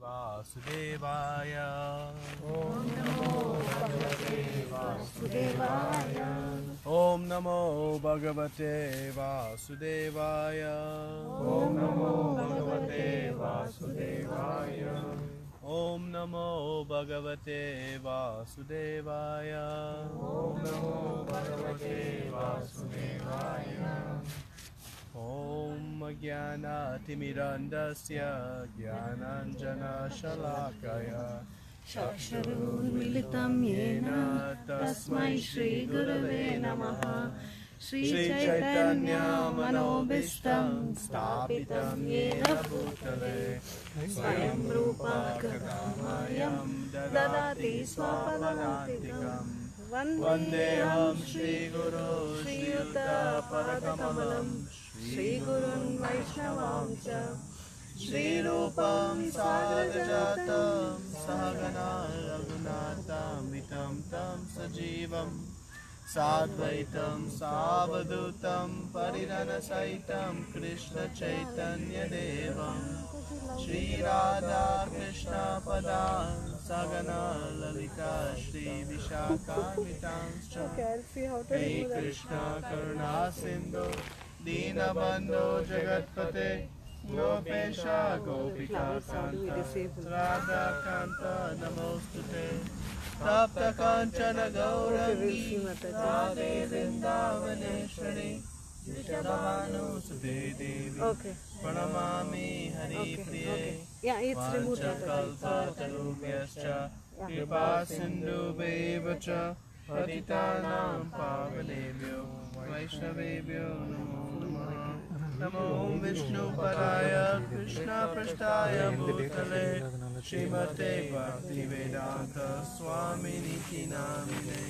Vasudevaya. Om Namo Bhagavate Vasudevaya. Om Namo Bhagavate Vasudevaya. Om Namo Bhagavate Vasudevaya. Om Namo Bhagavate Vasudevaya. Om Namo Bhagavate Vasudevaya. Om Jnanaatimirandasya Jnananjana Shalakaya Chaksharunmilitam yena tasmai Shri Gurave Namaha. Shri Chaitanya Manobhistam Stapitam Yena Bhutale Swayam Rupa Kadamayam Dadati Swapadantikam Vandeham Shri Guru Shri Yuta Parakamalam Shri Gurun Vaishnavam Cha Shri Rupam Sahajatam Sahagana Raghunatam Vitam Tam Sajivam Sadvaitam Savadutam Parirana Saitam Krishna Chaitanya Devam Shri Radha Krishna Padam Sagana Lalita Shri Vishakamitam Hey Krishna Karuna Sindhu Dinabandhu Jagatpate Gopesha Gopika Kanta Radha Kanta Namostute Tapta Kanchana Gaurangi Radhe Vrindavaneshwari Vishadavanu Sute Devi Pranamami Hari Priye Vanchakalpatarubhyascha Kripa Sindhu Bevacha Patitanam Pavanebhyo Vaishnavebhyo Namo Namaha Namo Vishnu Padaya Krishna Prasthaya Bhutale Srimate Bhaktivedanta Swami Niti Namine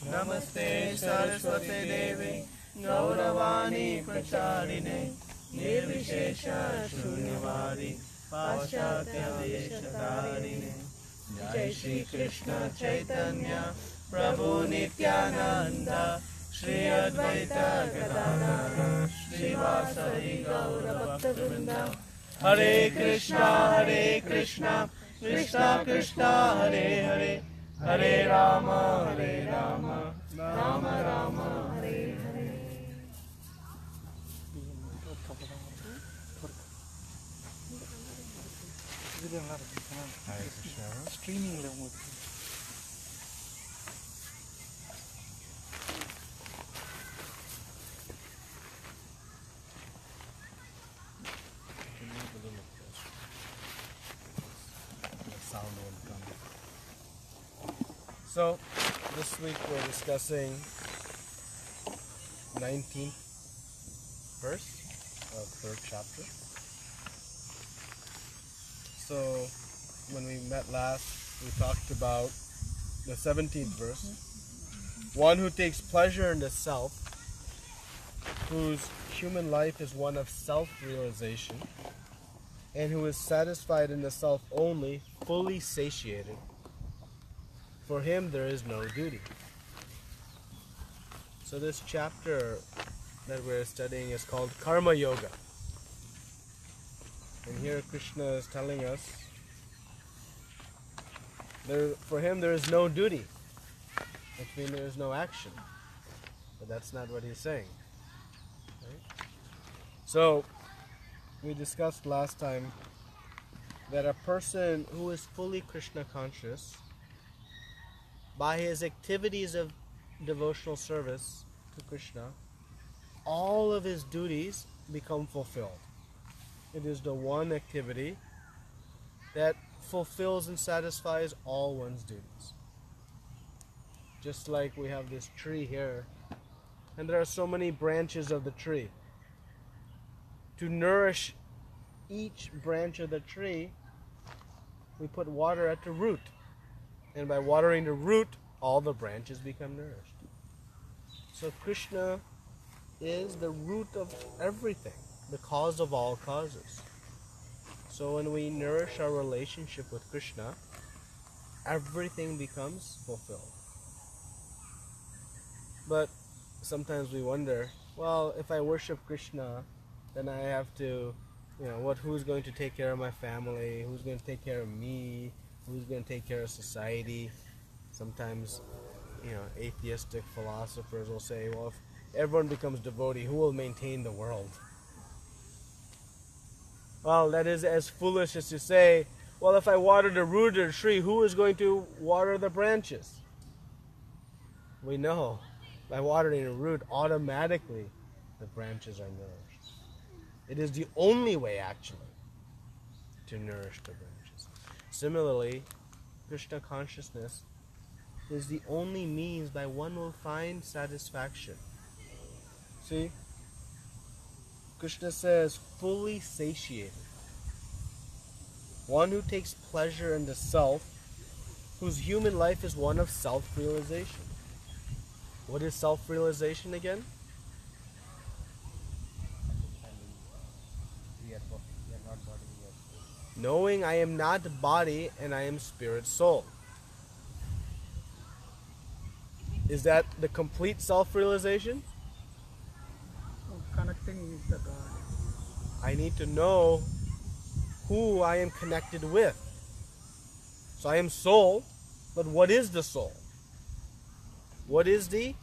Namaste Saraswate Devi Gauravani Pracharine Nirvishesha Shunyavadi Paschatya Deshatarine Jai Shri Krishna Chaitanya Prabhu Nityananda Shri Advaita Gadadhara Shri Vasari Gaura Bhaktivinoda Hare Krishna Krishna Krishna Hare Hare Hare Rama Rama Rama Hare Hare. Hare Krishna. Streaming le So, this week we're discussing 19th verse of 3rd chapter. So, when we met last, we talked about the 17th verse. One who takes pleasure in the self, whose human life is one of self-realization, and who is satisfied in the self only, fully satiated. For him there is no duty. So this chapter that we're studying is called Karma Yoga. And here Krishna is telling us, for him there is no duty, which means there is no action. But that's not what he's saying. Right? So, we discussed last time that a person who is fully Krishna conscious, by his activities of devotional service to Krishna, all of his duties become fulfilled. It is the one activity that fulfills and satisfies all one's duties. Just like we have this tree here, and there are so many branches of the tree. To nourish each branch of the tree, we put water at the root. And by watering the root, all the branches become nourished. So Krishna is the root of everything, the cause of all causes. So when we nourish our relationship with Krishna, everything becomes fulfilled. But sometimes we wonder, well, if I worship Krishna, then I have to who's going to take care of my family, who's going to take care of me, who's going to take care of society. Sometimes, atheistic philosophers will say, well, if everyone becomes devotee, who will maintain the world? Well, that is as foolish as to say, well, if I water the root of the tree, who is going to water the branches? We know by watering the root, automatically the branches are nourished. It is the only way, actually, to nourish the branches. Similarly, Krishna consciousness is the only means by one will find satisfaction. See, Krishna says, fully satiated. One who takes pleasure in the self, whose human life is one of self-realization. What is self-realization again? Knowing I am not body and I am spirit soul. Is that the complete self-realization? Connecting with the God. I need to know who I am connected with. So I am soul, but what is the soul? What is the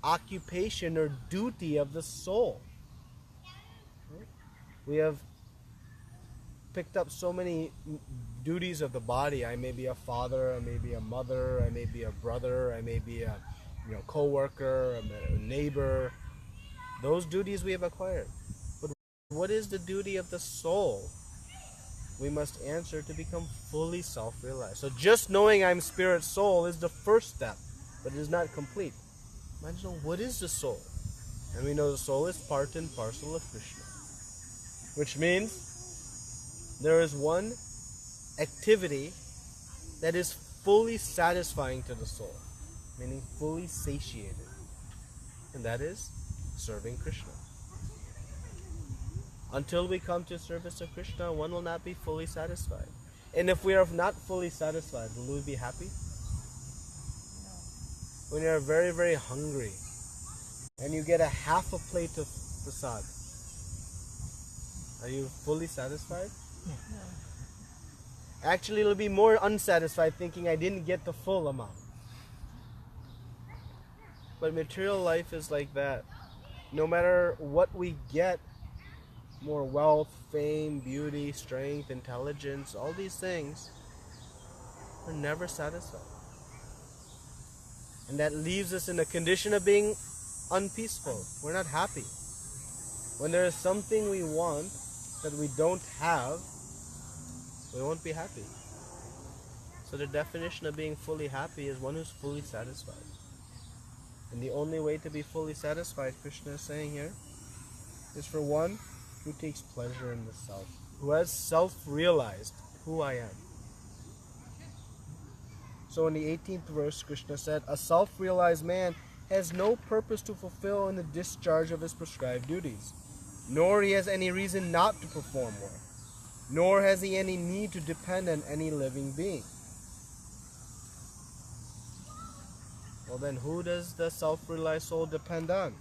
occupation or duty of the soul? We have picked up so many duties of the body. I may be a father, I may be a mother, I may be a brother, I may be a co-worker, a neighbor. Those duties we have acquired. But what is the duty of the soul? We must answer to become fully self-realized. So just knowing I'm spirit soul is the first step, but it is not complete. Imagine, what is the soul? And we know the soul is part and parcel of Krishna. Which means there is one activity that is fully satisfying to the soul, meaning fully satiated. And that is serving Krishna. Until we come to service of Krishna, one will not be fully satisfied. And if we are not fully satisfied, will we be happy? No. When you are very, very hungry and you get a half a plate of prasad, are you fully satisfied? No. Actually, you'll be more unsatisfied thinking I didn't get the full amount. But material life is like that. No matter what we get, more wealth, fame, beauty, strength, intelligence, all these things, we're never satisfied. And that leaves us in a condition of being unpeaceful. We're not happy. When there is something we want that we don't have, we won't be happy. So the definition of being fully happy is one who's fully satisfied. And the only way to be fully satisfied, Krishna is saying here, is for one who takes pleasure in the self, who has self-realized who I am. So in the 18th verse, Krishna said, a self-realized man has no purpose to fulfill in the discharge of his prescribed duties, nor he has any reason not to perform work, nor has he any need to depend on any living being. Well then, who does the self-realized soul depend on?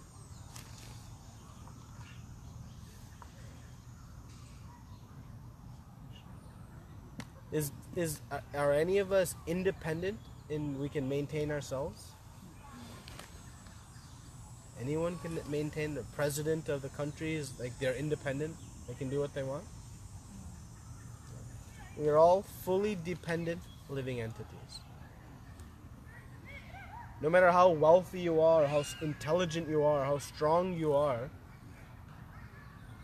Are any of us independent and we can maintain ourselves? Anyone can maintain? The president of the country is like they're independent, they can do what they want. We are all fully dependent living entities. No matter how wealthy you are, how intelligent you are, how strong you are,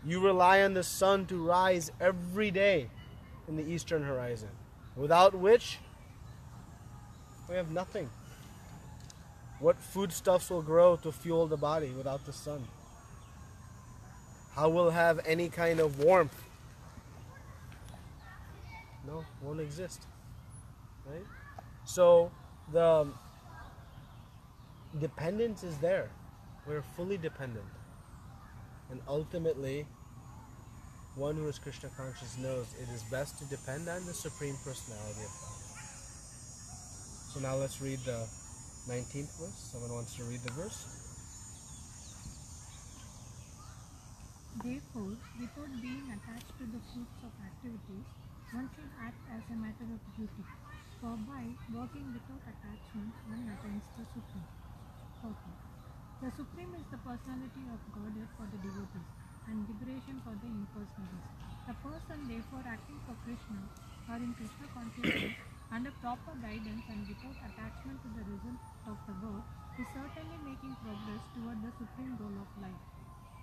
you rely on the sun to rise every day in the eastern horizon, without which we have nothing. What foodstuffs will grow to fuel the body without the sun? How will have any kind of warmth? No, won't exist. Right? So the dependence is there. We're fully dependent. And ultimately, one who is Krishna conscious knows it is best to depend on the Supreme Personality of God. So now let's read the 19th verse. Someone wants to read the verse? Therefore, without being attached to the fruits of activities, one should act as a matter of duty. For by working without attachment, one attains the Supreme. Okay. The Supreme is the personality of Godhead for the devotees and liberation for the impersonalists. The person therefore acting for Krishna or in Krishna consciousness under proper guidance and without attachment to the result of the work is certainly making progress toward the supreme goal of life.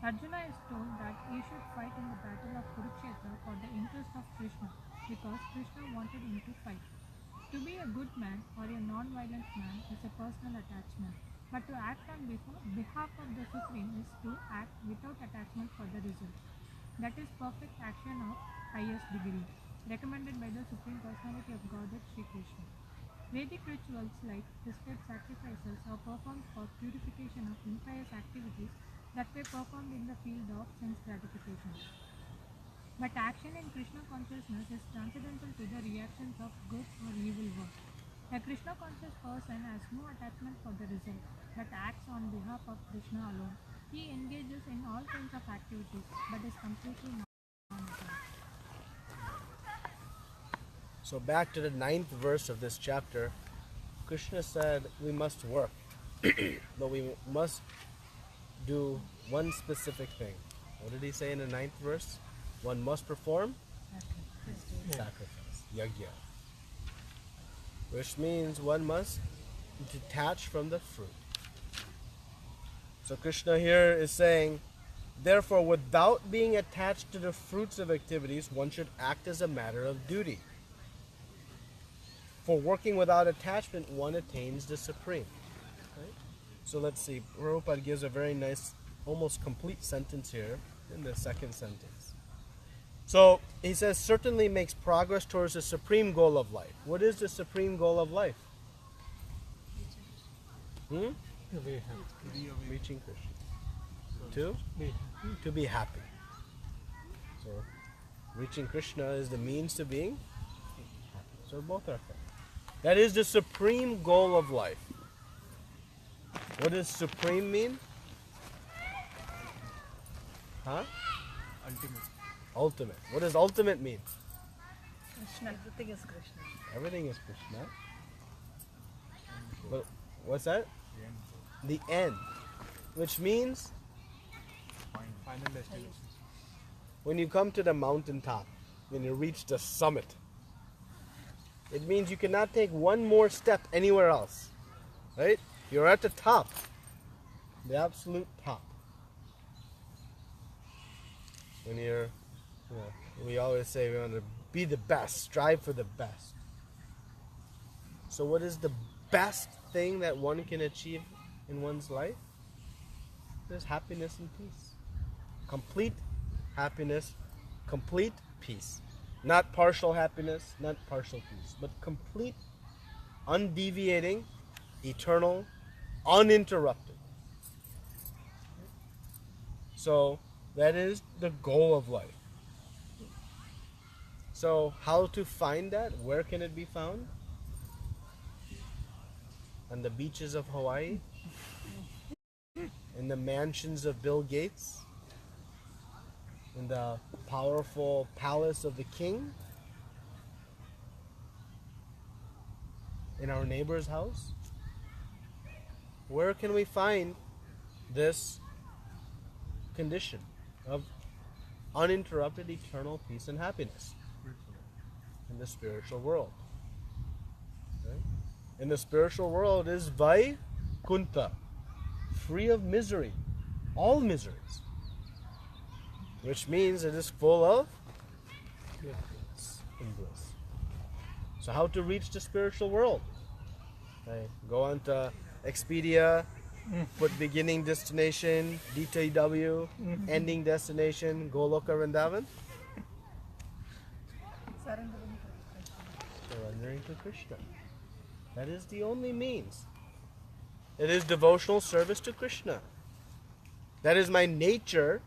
Arjuna is told that he should fight in the battle of Kurukshetra for the interest of Krishna because Krishna wanted him to fight. To be a good man or a non-violent man is a personal attachment, but to act on behalf of the Supreme is to act without attachment for the result. That is perfect action of highest degree, recommended by the Supreme Personality of Godhead Sri Krishna. Vedic rituals like prescribed sacrifices are performed for purification of impious activities that were performed in the field of sense gratification. But action in Krishna consciousness is transcendental to the reactions of good or evil work. A Krishna conscious person has no attachment for the result, but acts on behalf of Krishna alone. He engages in all kinds of activities, but is completely non-attached. So back to the 9th verse of this chapter, Krishna said we must work, but we must do one specific thing. What did he say in the 9th verse? One must perform sacrifice, yajna. Which means one must detach from the fruit. So Krishna here is saying, therefore, without being attached to the fruits of activities, one should act as a matter of duty. For working without attachment, one attains the Supreme. Right? So let's see, Prabhupada gives a very nice, almost complete sentence here in the second sentence. So he says, certainly makes progress towards the supreme goal of life. What is the supreme goal of life? Reaching Krishna. To be happy. So reaching Krishna is the means to being happy. So both are fair. That is the supreme goal of life. What does supreme mean? Ultimate. What does ultimate mean? Krishna. Everything is Krishna. Everything is Krishna. But what's that? The end. Which means Final destination. when you come to the mountaintop, when you reach the summit, it means you cannot take one more step anywhere else. Right? You're at the top. The absolute top. When you're, we always say we want to be the best, strive for the best. So what is the best thing that one can achieve in one's life? There's happiness and peace. Complete happiness, complete peace. Not partial happiness, not partial peace, but complete, undeviating, eternal, uninterrupted. So that is the goal of life. So how to find that? Where can it be found? On the beaches of Hawaii? In the mansions of Bill Gates? In the powerful palace of the king? In our neighbor's house? Where can we find this condition of uninterrupted eternal peace and happiness? In the spiritual world. Right? In the spiritual world is Vaikunta, free of misery, all miseries. Which means it is full of bliss and bliss. So how to reach the spiritual world? Okay. Go on to Expedia, put beginning destination, DTW, ending destination, Goloka Vrindavan. Surrendering to Krishna. That is the only means. It is devotional service to Krishna. That is my nature.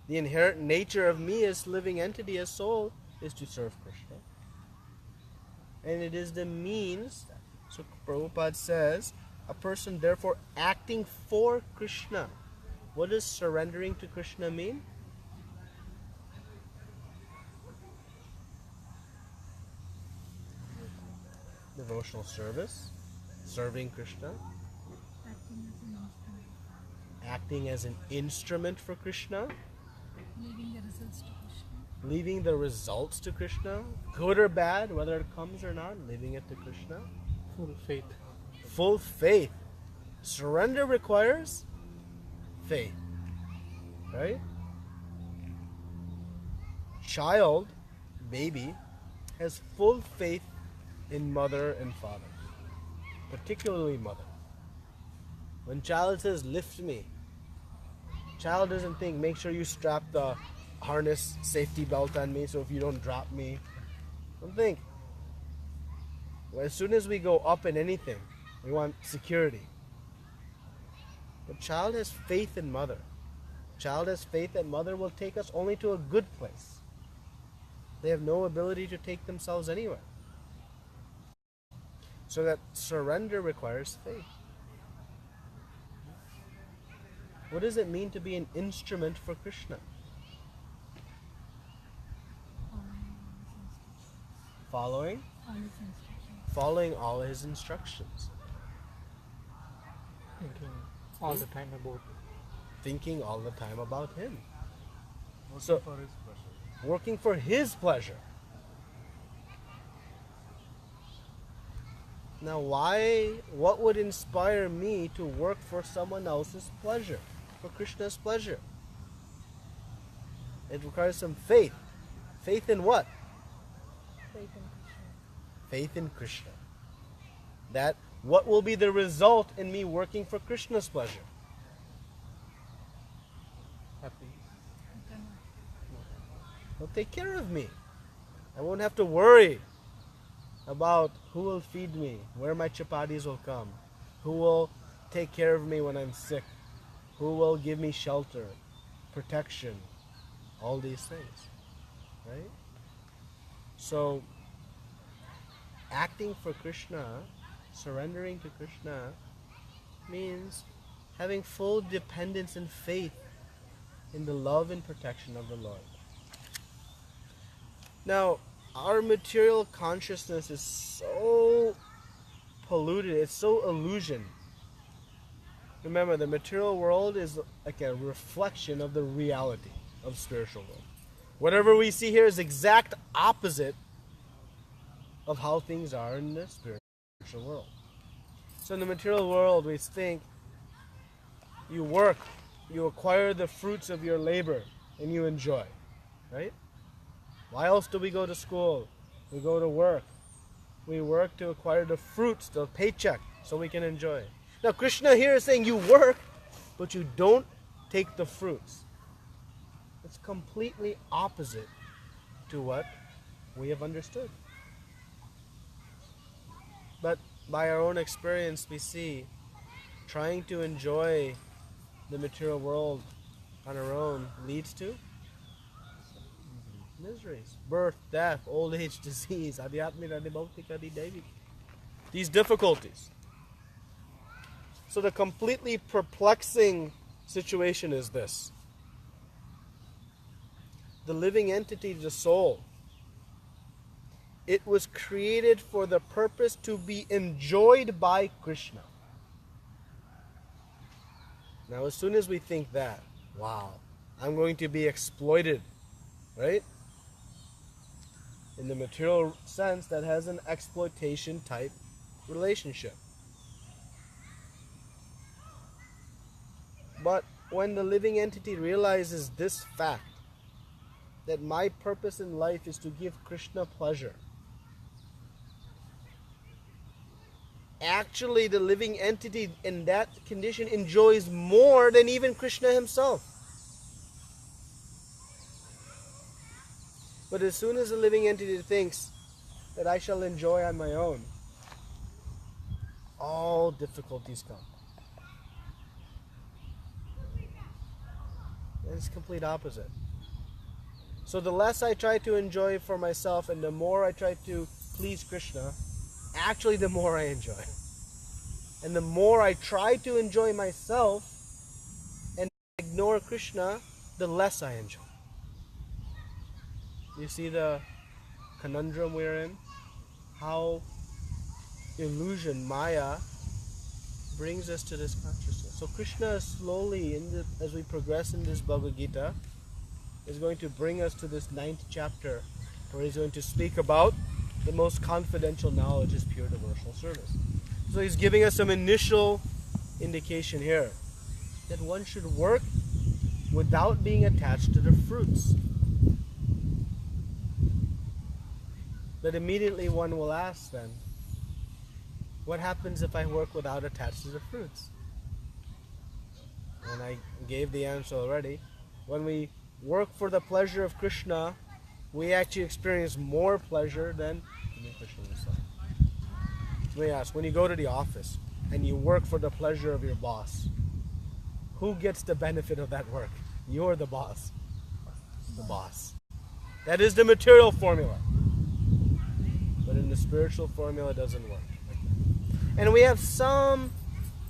The inherent nature of me as living entity, as soul, is to serve Krishna. And it is the means, so Prabhupada says, a person therefore acting for Krishna What does surrendering to Krishna mean? Devotional service, serving Krishna, acting as an instrument for Krishna, leaving the results to Krishna, good or bad, whether it comes or not, leaving it to Krishna. Full faith. Full faith. Surrender requires faith, right? Child, baby, has full faith in mother and father, particularly mother. When child says, lift me, child doesn't think, make sure you strap the harness safety belt on me so if you don't drop me. Don't think. Well, as soon as we go up in anything, we want security. But child has faith in mother. Child has faith that mother will take us only to a good place. They have no ability to take themselves anywhere. So that surrender requires faith. What does it mean to be an instrument for Krishna? Following all his instructions. Thinking all the time about him. So, For his pleasure. working for his pleasure. Now what would inspire me to work for someone else's pleasure? For Krishna's pleasure? It requires some faith. Faith in what? Faith in Krishna. That what will be the result in me working for Krishna's pleasure? Happy. He'll take care of me. I won't have to worry about who will feed me, where my chapatis will come, who will take care of me when I'm sick, who will give me shelter, protection, all these things, right? So, acting for Krishna, surrendering to Krishna, means having full dependence and faith in the love and protection of the Lord. Now, our material consciousness is so polluted, it's so illusion. Remember, the material world is like a reflection of the reality of spiritual world. Whatever we see here is exact opposite of how things are in the spiritual world. So in the material world, we think you work, you acquire the fruits of your labor, and you enjoy, right? Why else do we go to school? We go to work. We work to acquire the fruits, the paycheck, so we can enjoy. Now Krishna here is saying you work, but you don't take the fruits. It's completely opposite to what we have understood. But by our own experience, we see trying to enjoy the material world on our own leads to miseries. Birth, death, old age, disease, these difficulties. So the completely perplexing situation is this. The living entity, the soul, it was created for the purpose to be enjoyed by Krishna. Now as soon as we think that, wow, I'm going to be exploited, right? In the material sense, that has an exploitation type relationship. But when the living entity realizes this fact, that my purpose in life is to give Krishna pleasure, actually the living entity in that condition enjoys more than even Krishna himself. But as soon as the living entity thinks that I shall enjoy on my own, all difficulties come. And it's complete opposite. So the less I try to enjoy for myself and the more I try to please Krishna, actually the more I enjoy. And the more I try to enjoy myself, ignore Krishna, the less I enjoy. You see the conundrum we're in? How illusion, Maya, brings us to this consciousness. So Krishna is slowly, as we progress in this Bhagavad Gita, is going to bring us to this 9th chapter, where he's going to speak about the most confidential knowledge is pure devotional service. So he's giving us some initial indication here that one should work without being attached to the fruits. But immediately one will ask then, what happens if I work without attached to the fruits? And I gave the answer already. When we work for the pleasure of Krishna, we actually experience more pleasure than Krishna himself. Let me ask, when you go to the office and you work for the pleasure of your boss, who gets the benefit of that work? You or the boss? The boss. That is the material formula. But in the spiritual formula, it doesn't work like that. And we have some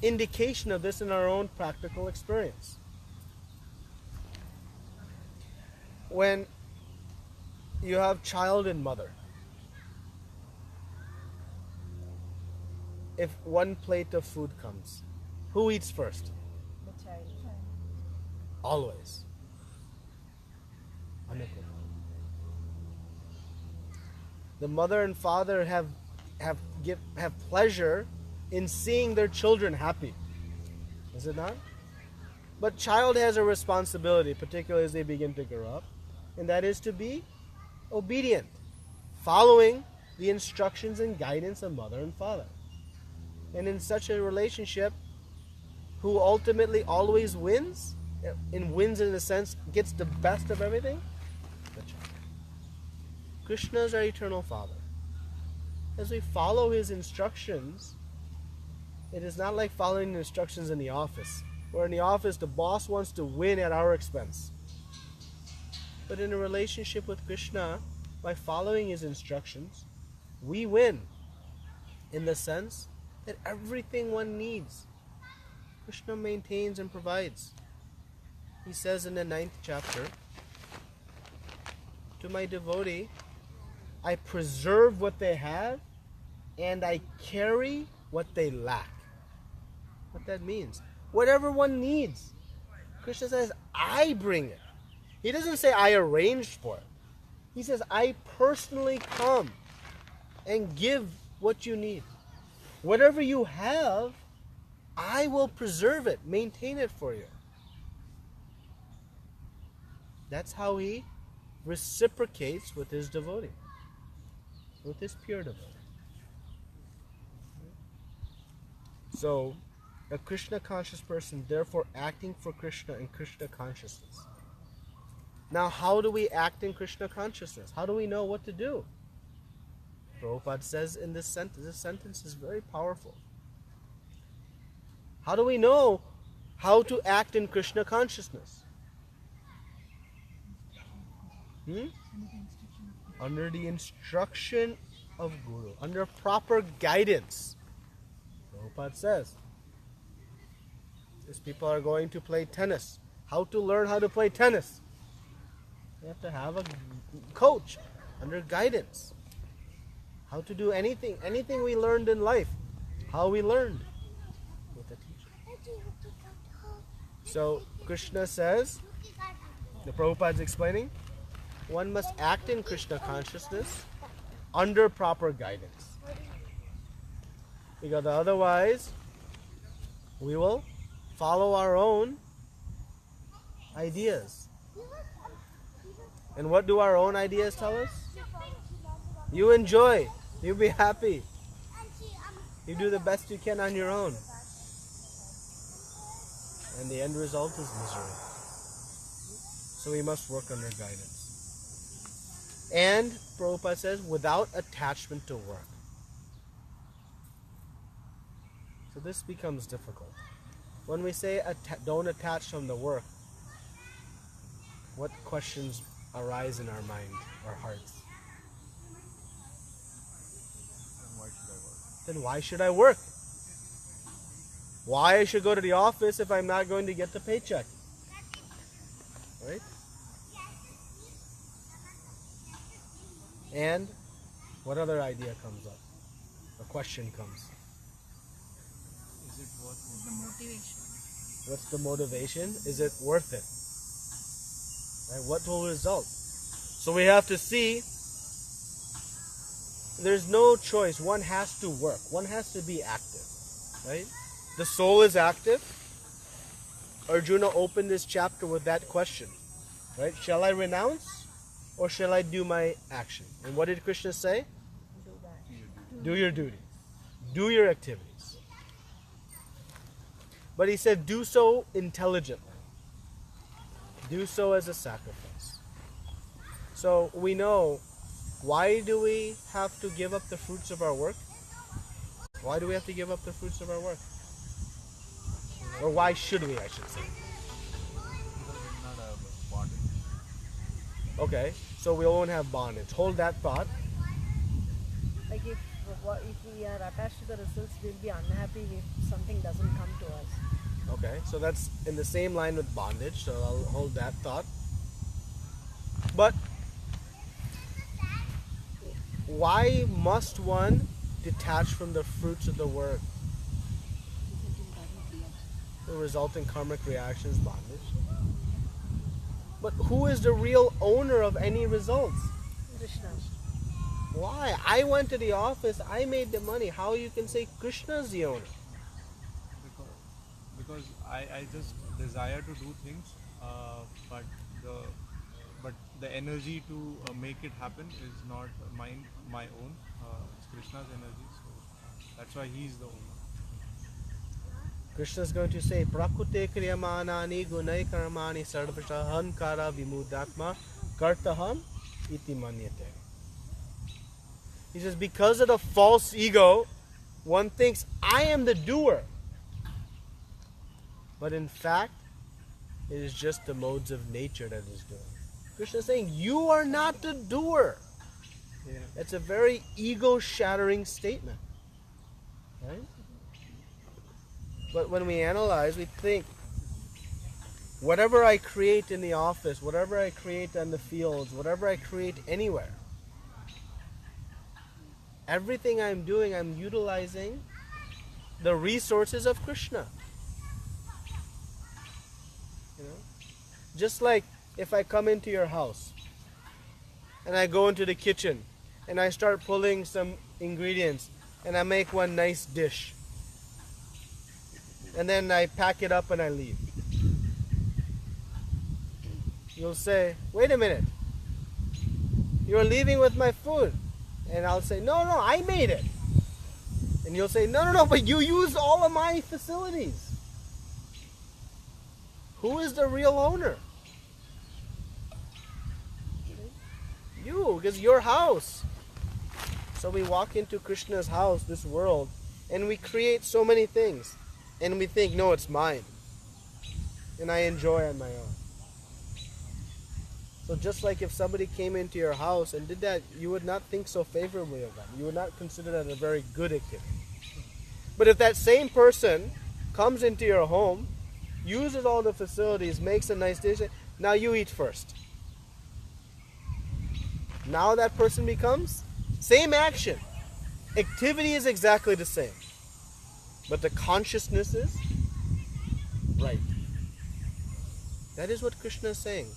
indication of this in our own practical experience. When you have child and mother, if one plate of food comes, who eats first? The child. Always. Unequivocally. The mother and father have pleasure in seeing their children happy. Is it not? But child has a responsibility, particularly as they begin to grow up, and that is to be obedient, following the instructions and guidance of mother and father. And in such a relationship, who ultimately always wins, and wins in a sense, gets the best of everything? The child. Krishna is our eternal Father. As we follow his instructions, it is not like following the instructions in the office, where in the office the boss wants to win at our expense. But in a relationship with Krishna, by following his instructions, we win in the sense that everything one needs, Krishna maintains and provides. He says in the 9th chapter, to my devotee, I preserve what they have and I carry what they lack. What that means? Whatever one needs, Krishna says, I bring it. He doesn't say I arranged for it. He says, I personally come and give what you need. Whatever you have, I will preserve it, maintain it for you. That's how he reciprocates with his devotee, with his pure devotee. So, a Krishna conscious person, therefore acting for Krishna in Krishna consciousness. Now, how do we act in Krishna consciousness? How do we know what to do? Prabhupada says in this sentence is very powerful. How do we know how to act in Krishna consciousness? Under the instruction of Guru, under proper guidance. Prabhupada says, these people are going to play tennis. How to learn how to play tennis? You have to have a coach under guidance. How to do anything we learned in life. How we learned? With a teacher. So Krishna says, the Prabhupada is explaining, one must act in Krishna consciousness under proper guidance. Because otherwise, we will follow our own ideas. And what do our own ideas tell us? You enjoy. You be happy. You do the best you can on your own. And the end result is misery. So we must work under guidance. And, Prabhupada says, without attachment to work. So this becomes difficult. When we say don't attach from the work, what questions arise in our mind, our hearts? Then why should I work? Why I should go to the office if I'm not going to get the paycheck? And what other idea comes up? A question comes. Is it worth The motivation. What's the motivation? Is it worth it? Right? What will result? So we have to see there's no choice. One has to work. One has to be active. Right? The soul is active. Arjuna opened this chapter with that question. Right? Shall I renounce or shall I do my action? And what did Krishna say? Do your duty. Do your activities. But he said, do so intelligently. Do so as a sacrifice. So we know, why do we have to give up the fruits of our work? Why do we have to give up the fruits of our work? Or why should we, I should say. Because it's not a bondage. Okay, so we won't have bondage. Hold that thought. Like if we are attached to the results, we'll be unhappy if something doesn't come to us. Okay, so that's in the same line with bondage, so I'll hold that thought. But why must one detach from the fruits of the work? The resulting karmic reactions, bondage. But who is the real owner of any results? Krishna. Why? I went to the office, I made the money. How you can say Krishna's the owner? Because I just desire to do things, but the energy to make it happen is not my own. It's Krishna's energy, so that's why he's the owner. Krishna is going to say, Prakute kriyamanani gunai karmani sarvasha hankara vimudatma kartaham iti manyate. He says, because of the false ego, one thinks, I am the doer. But in fact, it is just the modes of nature that is doing. Krishna is saying, you are not the doer. Yeah. It's a very ego-shattering statement. Right? But when we analyze, we think, whatever I create in the office, whatever I create on the fields, whatever I create anywhere, everything I'm doing, I'm utilizing the resources of Krishna. You know? Just like if I come into your house and I go into the kitchen and I start pulling some ingredients and I make one nice dish. And then I pack it up and I leave. You'll say, wait a minute. You're leaving with my food. And I'll say, no, I made it. And you'll say, no, but you used all of my facilities. Who is the real owner? You, because your house. So we walk into Krishna's house, this world, and we create so many things. And we think, no, it's mine. And I enjoy on my own. So just like if somebody came into your house and did that, you would not think so favorably of them. You would not consider that a very good activity. But if that same person comes into your home, uses all the facilities, makes a nice dish, now you eat first. Now that person becomes same action. Activity is exactly the same. But the consciousness is right. That is what Krishna is saying.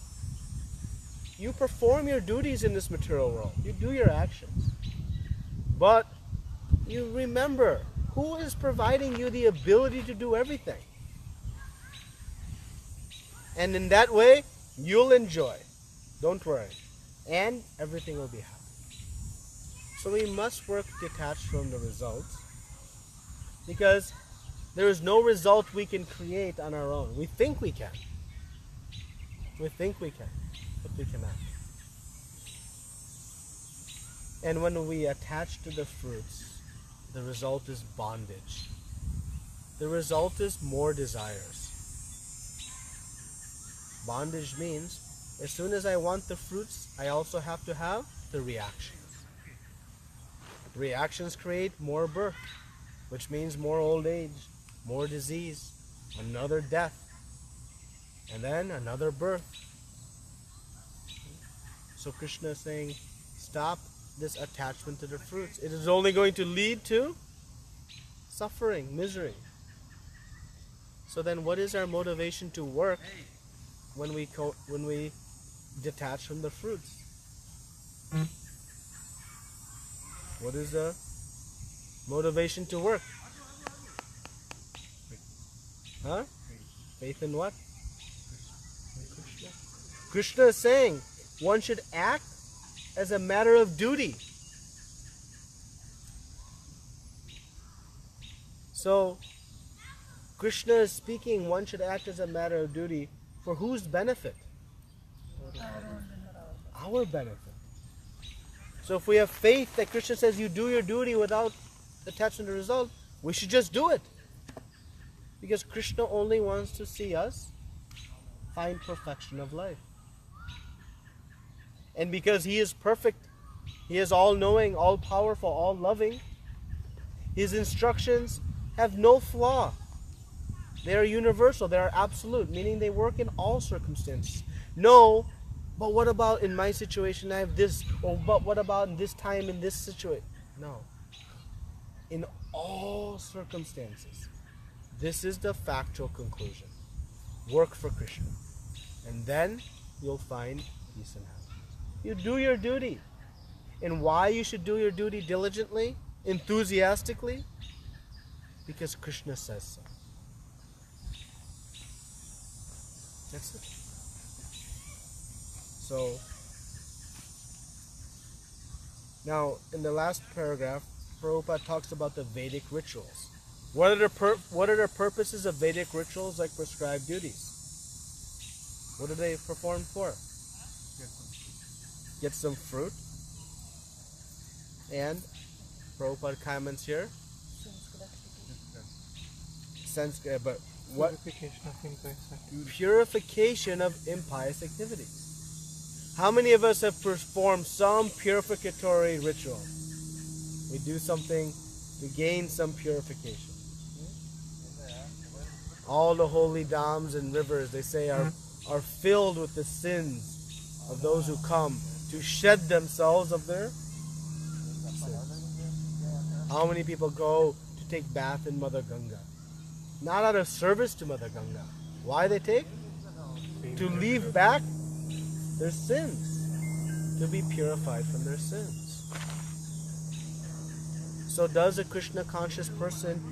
You perform your duties in this material world. You do your actions. But you remember who is providing you the ability to do everything. And in that way, you'll enjoy. Don't worry. And everything will be happy. So we must work detached from the results. Because there is no result we can create on our own. We think we can. We think we can, but we cannot. And when we attach to the fruits, the result is bondage. The result is more desires. Bondage means, as soon as I want the fruits, I also have to have the reactions. Reactions create more birth, which means more old age, more disease, another death, and then another birth. So Krishna is saying, stop this attachment to the fruits. It is only going to lead to suffering, misery. So then what is our motivation to work when we detach from the fruits? What is the motivation to work? Huh? Faith in what? Krishna is saying one should act as a matter of duty. So, Krishna is speaking, one should act as a matter of duty for whose benefit? Our benefit. So if we have faith that Krishna says you do your duty without attachment to the result, we should just do it. Because Krishna only wants to see us find perfection of life. And because He is perfect, He is all-knowing, all-powerful, all-loving, His instructions have no flaw. They are universal, they are absolute, meaning they work in all circumstances. No, but what about in my situation, I have this, or but what about in this time, in this situation? No. In all circumstances, this is the factual conclusion. Work for Krishna. And then you'll find peace and happiness. You do your duty. And why you should do your duty diligently, enthusiastically? Because Krishna says so. That's it. So, now in the last paragraph, Prabhupada talks about the Vedic rituals. What are the purposes of Vedic rituals like prescribed duties? What do they perform for? Get some fruit. And Prabhupada comments here. But what? Purification of impious activities. How many of us have performed some purificatory ritual? We do something to gain some purification. All the holy dams and rivers, they say, are filled with the sins of those who come to shed themselves of their sins. How many people go to take bath in Mother Ganga? Not out of service to Mother Ganga. Why they take? To leave back their sins, to be purified from their sins. So does a Krishna conscious person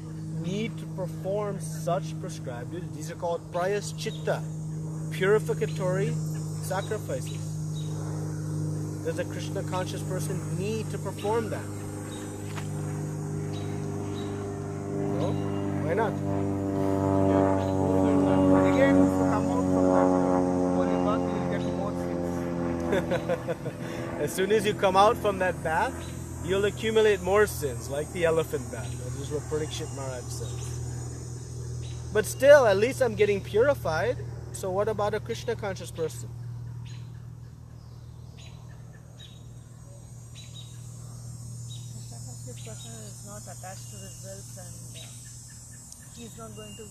need to perform such prescribed duties? These are called prayaschitta, purificatory sacrifices. Does a Krishna conscious person need to perform that? No? Why not? Again, if you come out from that holy bath, you will get more sins. As soon as you come out from that bath, you'll accumulate more sins, like the elephant bath. That is what Parikshit Maharaj says. But still, at least I'm getting purified. So what about a Krishna conscious person? This person is not attached to results and he's not going to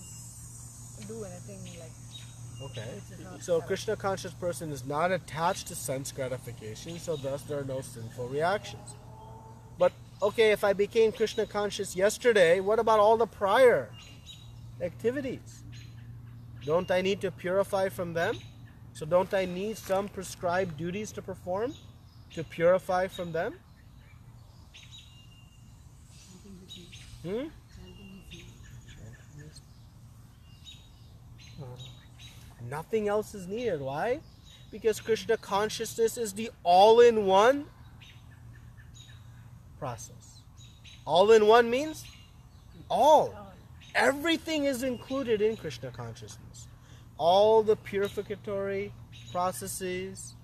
do anything like. Okay. Which is not So a correct. Krishna conscious person is not attached to sense gratification, so thus there are no sinful reactions. But okay, if I became Krishna conscious yesterday, what about all the prior activities? Don't I need to purify from them? So don't I need some prescribed duties to perform to purify from them? Nothing else is needed. Why? Because Krishna consciousness is the all-in-one process. All-in-one means all. Everything is included in Krishna consciousness. All the purificatory processes,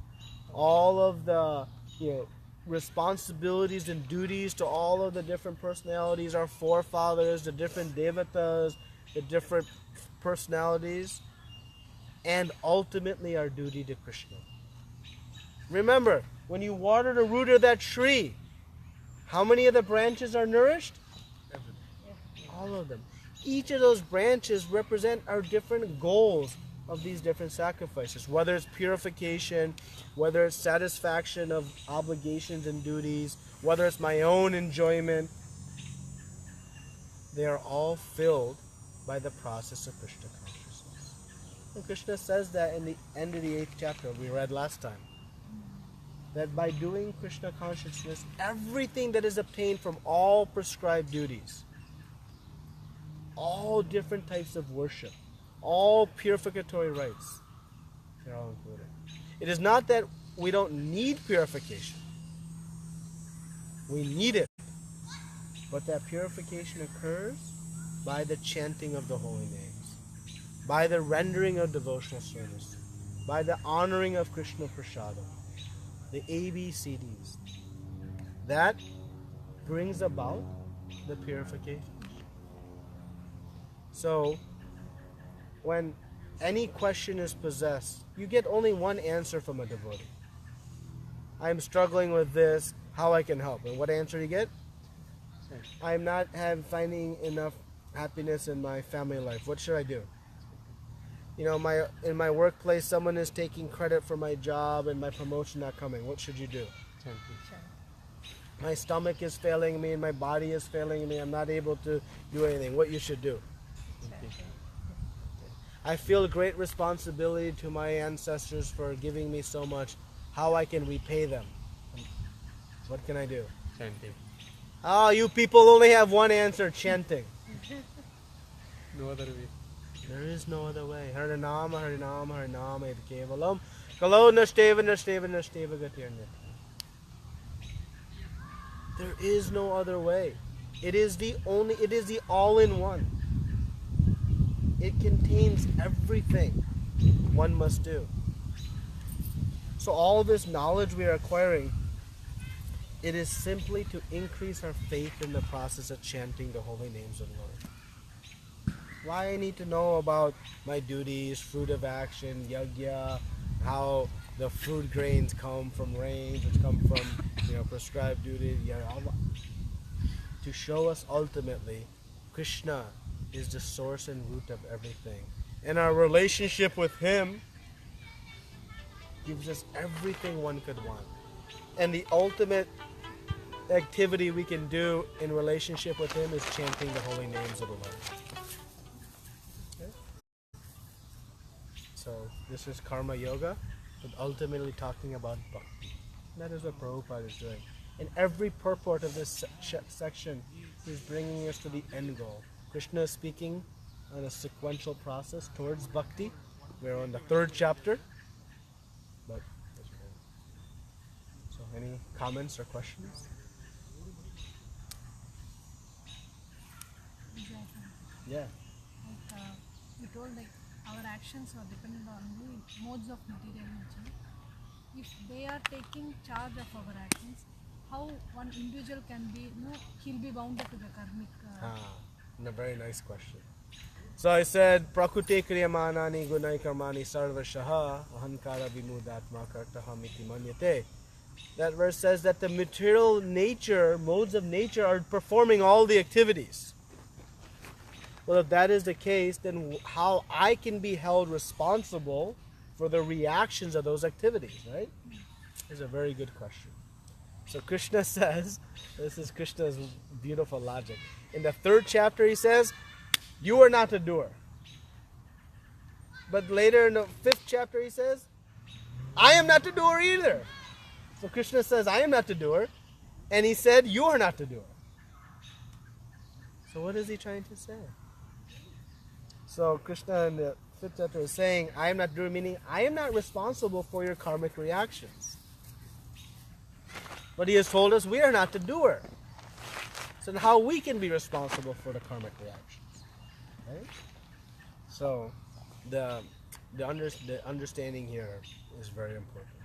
all of the responsibilities and duties to all of the different personalities, our forefathers, the different devatas, the different personalities, and ultimately our duty to Krishna. Remember, when you water the root of that tree, how many of the branches are nourished? All of them. Each of those branches represent our different goals, of these different sacrifices, whether it's purification, whether it's satisfaction of obligations and duties, whether it's my own enjoyment, they are all filled by the process of Krishna consciousness. And Krishna says that in the end of the 8th chapter we read last time, that by doing Krishna consciousness, everything that is obtained from all prescribed duties, all different types of worship, all purificatory rites, they're all included. It is not that we don't need purification. We need it. But that purification occurs by the chanting of the holy names, by the rendering of devotional service, by the honoring of Krishna Prasadam, the ABCDs. That brings about the purification. So, when any question is possessed, you get only one answer from a devotee. I'm struggling with this, how I can help. And what answer you get? I'm not finding enough happiness in my family life. What should I do? You know, in my workplace, someone is taking credit for my job and my promotion not coming. What should you do? My stomach is failing me and my body is failing me. I'm not able to do anything. What you should do? I feel great responsibility to my ancestors for giving me so much. How I can repay them? What can I do? Chanting. Oh, you people only have one answer, chanting. No other way. There is no other way. Harinama, Harinama, Harinama, Ed Kevalam. Kalo Nashteva, Nashteva, Nashteva Gatir Nitya. There is no other way. It is the all-in-one. It contains everything one must do. So all this knowledge we are acquiring, it is simply to increase our faith in the process of chanting the holy names of the Lord. Why I need to know about my duties, fruit of action, yajna, how the food grains come from rains, which come from prescribed duties, to show us ultimately Krishna is the source and root of everything. And our relationship with Him gives us everything one could want. And the ultimate activity we can do in relationship with Him is chanting the holy names of the Lord. Okay? So this is karma yoga, but ultimately talking about bhakti. And that is what Prabhupada is doing. In every purport of this section, he's bringing us to the end goal. Krishna is speaking on a sequential process towards bhakti. We're on the 3rd chapter. But so, any comments or questions? Yeah. You told our actions are dependent on the modes of material nature. If they are taking charge of our actions, how one individual can be, he'll be bounded to the karmic. A very nice question. So I said, Prakrute kriyamanani gunai karmani sarvashaha ahankara vimudatma kartahamiti manyate. That verse says that the material nature, modes of nature are performing all the activities. Well, if that is the case, then how I can be held responsible for the reactions of those activities, right? Is a very good question. So Krishna says, this is Krishna's beautiful logic. In the 3rd chapter he says, you are not the doer. But later in the 5th chapter he says, I am not the doer either. So Krishna says, I am not the doer. And he said, you are not the doer. So what is he trying to say? So Krishna in the 5th chapter is saying, I am not doer, meaning I am not responsible for your karmic reactions. But he has told us we are not the doer. So how we can be responsible for the karmic reactions. Right? So the understanding here is very important.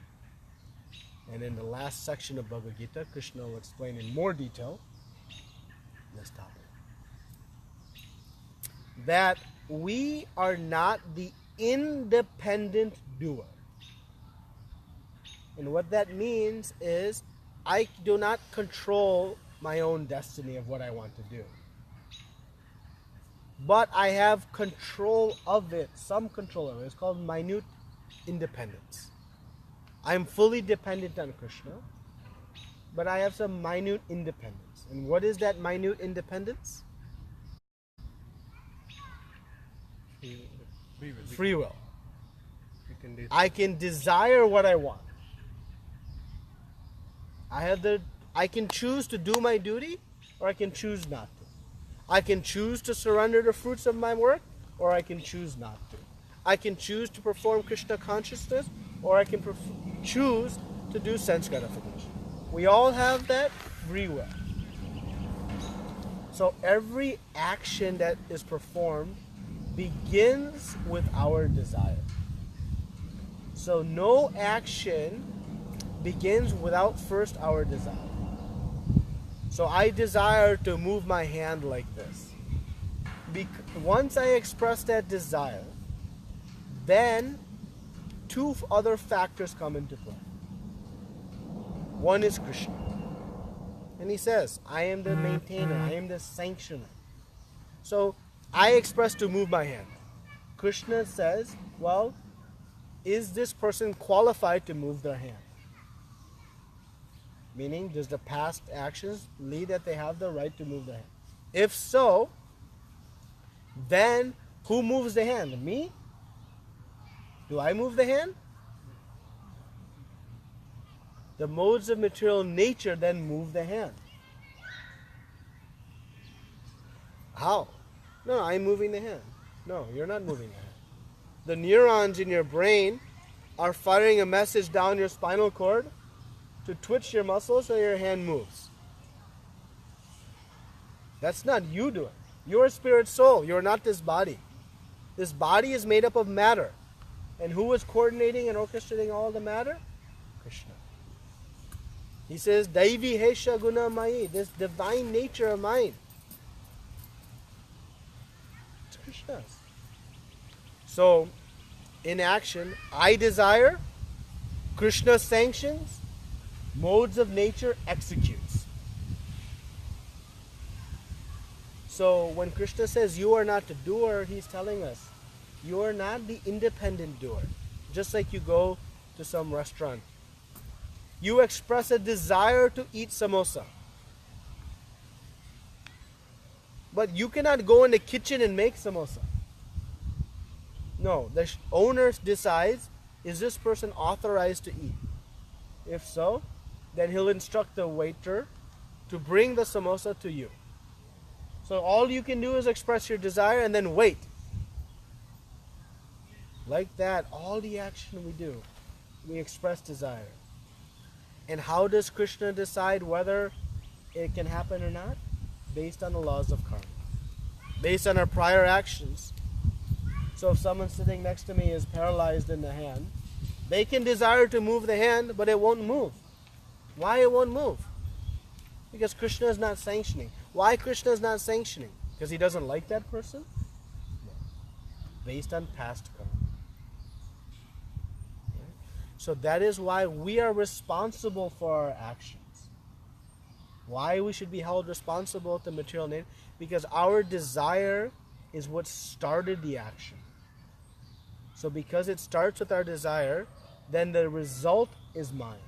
And in the last section of Bhagavad Gita, Krishna will explain in more detail this topic. That we are not the independent doer. And what that means is I do not control my own destiny of what I want to do. but I have control of it, some control of it. It's called minute independence. I'm fully dependent on Krishna, but I have some minute independence. And what is that minute independence? Free will. I can desire what I want. I can choose to do my duty, or I can choose not to. I can choose to surrender the fruits of my work, or I can choose not to. I can choose to perform Krishna consciousness, or I can choose to do sense gratification. We all have that free will. So every action that is performed begins with our desire. So no action begins without first our desire. So I desire to move my hand like this. Once I express that desire, then two other factors come into play. One is Krishna. And he says, I am the maintainer, I am the sanctioner. So I express to move my hand. Krishna says, well, is this person qualified to move their hand? Meaning, does the past actions lead that they have the right to move their hand? If so, then who moves the hand? Me? Do I move the hand? The modes of material nature then move the hand. How? No, I'm moving the hand. No, you're not moving the hand. The neurons in your brain are firing a message down your spinal cord to twitch your muscles so your hand moves. That's not you doing. You're a spirit soul. You're not this body. This body is made up of matter. And who is coordinating and orchestrating all the matter? Krishna. He says, Daivi Hesha Guna Mai, this divine nature of mine. It's Krishna's. So, in action, I desire, Krishna sanctions, modes of nature executes. So when Krishna says you are not the doer, he's telling us you are not the independent doer. Just like you go to some restaurant. You express a desire to eat samosa. But you cannot go in the kitchen and make samosa. No, the owner decides, is this person authorized to eat? If so, then he'll instruct the waiter to bring the samosa to you. So all you can do is express your desire and then wait. Like that, all the action we do, we express desire. And how does Krishna decide whether it can happen or not? Based on the laws of karma. Based on our prior actions. So if someone sitting next to me is paralyzed in the hand, they can desire to move the hand, but it won't move. Why it won't move? Because Krishna is not sanctioning. Why Krishna is not sanctioning? Because he doesn't like that person? No. Based on past karma. Okay? So that is why we are responsible for our actions. Why we should be held responsible to material nature? Because our desire is what started the action. So because it starts with our desire, then the result is mine.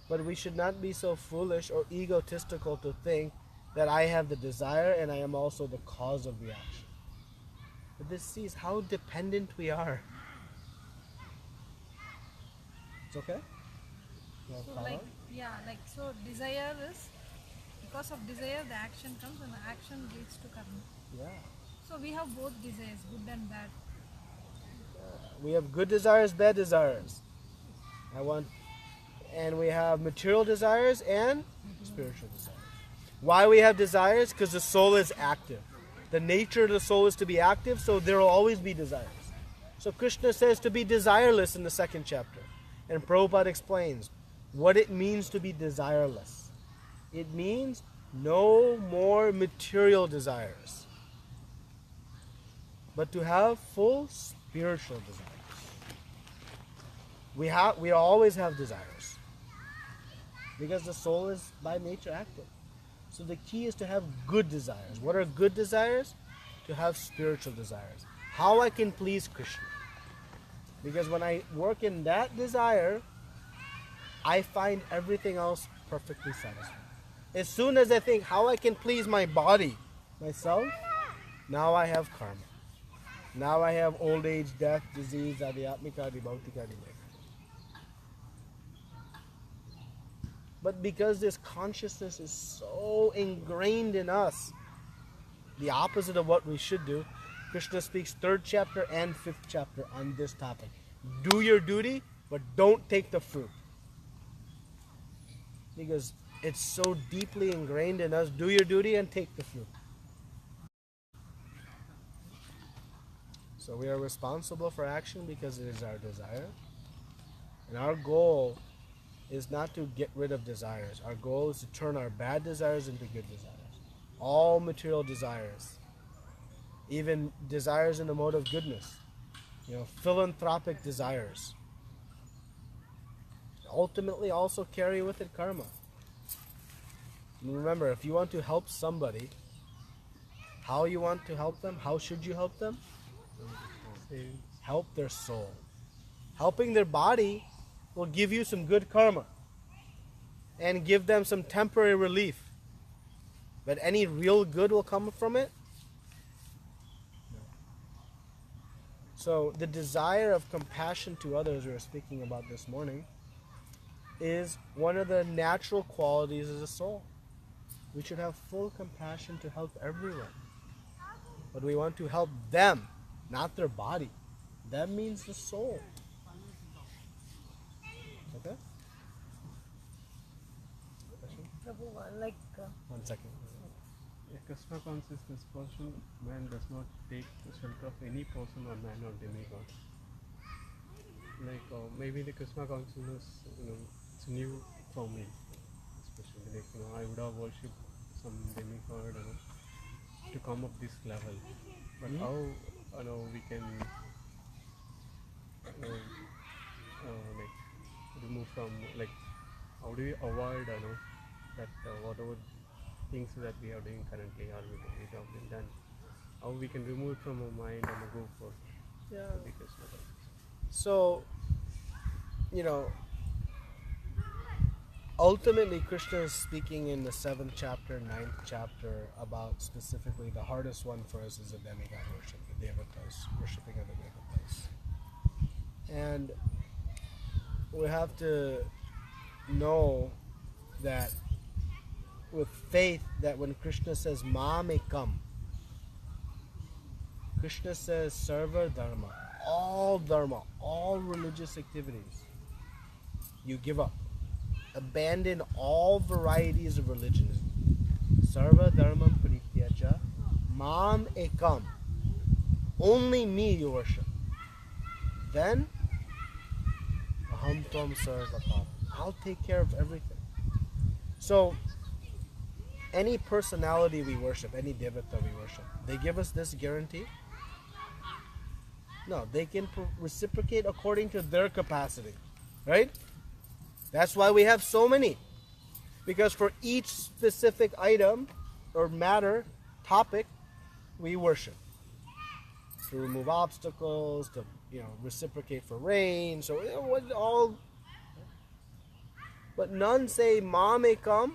But we should not be so foolish or egotistical to think that I have the desire and I am also the cause of the action. But this sees how dependent we are. It's okay? So desire is, because of desire the action comes and the action leads to karma. Yeah. So we have both desires, good and bad. We have good desires, bad desires. And we have material desires and spiritual desires. Why we have desires? Because the soul is active. The nature of the soul is to be active, so there will always be desires. So Krishna says to be desireless in the second chapter. And Prabhupada explains what it means to be desireless. It means no more material desires, but to have full spiritual desires. We always have desires because the soul is by nature active. So the key is to have good desires. What are good desires? to have spiritual desires. How I can please Krishna. Because when I work in that desire, I find everything else perfectly satisfying. As soon as I think how I can please my body, myself, now I have karma. Now I have old age, death, disease, adhyatmika, adhibhautika, adhimeka. But because this consciousness is so ingrained in us, the opposite of what we should do, Krishna speaks 3rd chapter and 5th chapter on this topic. Do your duty, but don't take the fruit. Because it's so deeply ingrained in us. Do your duty and take the fruit. So we are responsible for action because it is our desire. And our goal is not to get rid of desires. Our goal is to turn our bad desires into good desires. All material desires, even desires in the mode of goodness, philanthropic desires, ultimately also carry with it karma. And remember, if you want to help somebody, how you want to help them? How should you help them? Help their soul. Helping their body will give you some good karma and give them some temporary relief. But any real good will come from it? No. So the desire of compassion to others we were speaking about this morning is one of the natural qualities of the soul. We should have full compassion to help everyone. But we want to help them, not their body. Them means the soul. Okay? Prabhu, 1 second. A Krishna consciousness person, man does not take the shelter of any person or man or demigod. Maybe the Krishna consciousness, it's new for me, especially I would have worshipped some demigod, to come up this level. But how, we can, remove from, how do we avoid, that whatever things that we are doing currently or we have been done, how we can remove it from our mind and go for the Krishna consciousness. So, ultimately Krishna is speaking in the 7th chapter, 9th chapter about specifically the hardest one for us is the demigod worship, the devatas, worshipping of the devatas. And we have to know that with faith, that when Krishna says Mamekam, Krishna says Sarva Dharma, all religious activities, you give up. Abandon all varieties of religion. Sarva Dharmam Parityaja Mam Ekam. Only me you worship. Then Aham Tvam Sarva Param. I'll take care of everything. So any personality we worship, any devata we worship, they give us this guarantee? No, they can reciprocate according to their capacity, right? That's why we have so many. Because for each specific item or matter, topic, we worship. To remove obstacles, to reciprocate for rain, so all. But none say Mamekam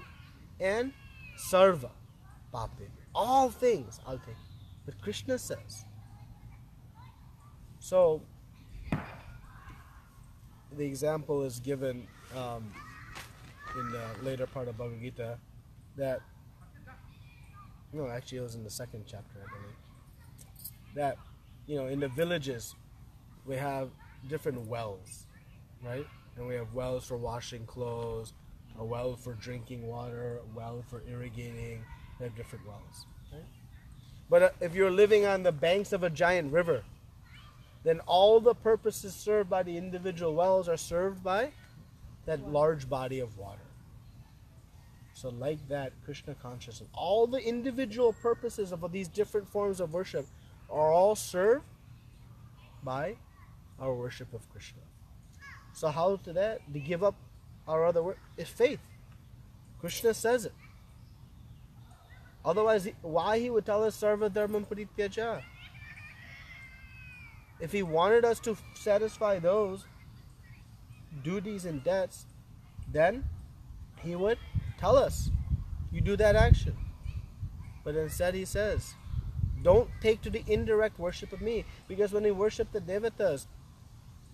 and Sarva Pape. All things I'll take. But Krishna says. So the example is given in the later part of Bhagavad Gita that, actually it was in the 2nd chapter, I believe, that, in the villages we have different wells, right? And we have wells for washing clothes, a well for drinking water, a well for irrigating. We have different wells, right? But if you're living on the banks of a giant river, then all the purposes served by the individual wells are served by that large body of water. So like that, Krishna consciousness, all the individual purposes of these different forms of worship are all served by our worship of Krishna. So how to that? To give up our other work is faith. Krishna says it. Otherwise, why he would tell us sarva dharmam parityaja? If he wanted us to satisfy those duties and debts, then he would tell us, you do that action. But instead he says, don't take to the indirect worship of me. Because when we worship the devatas,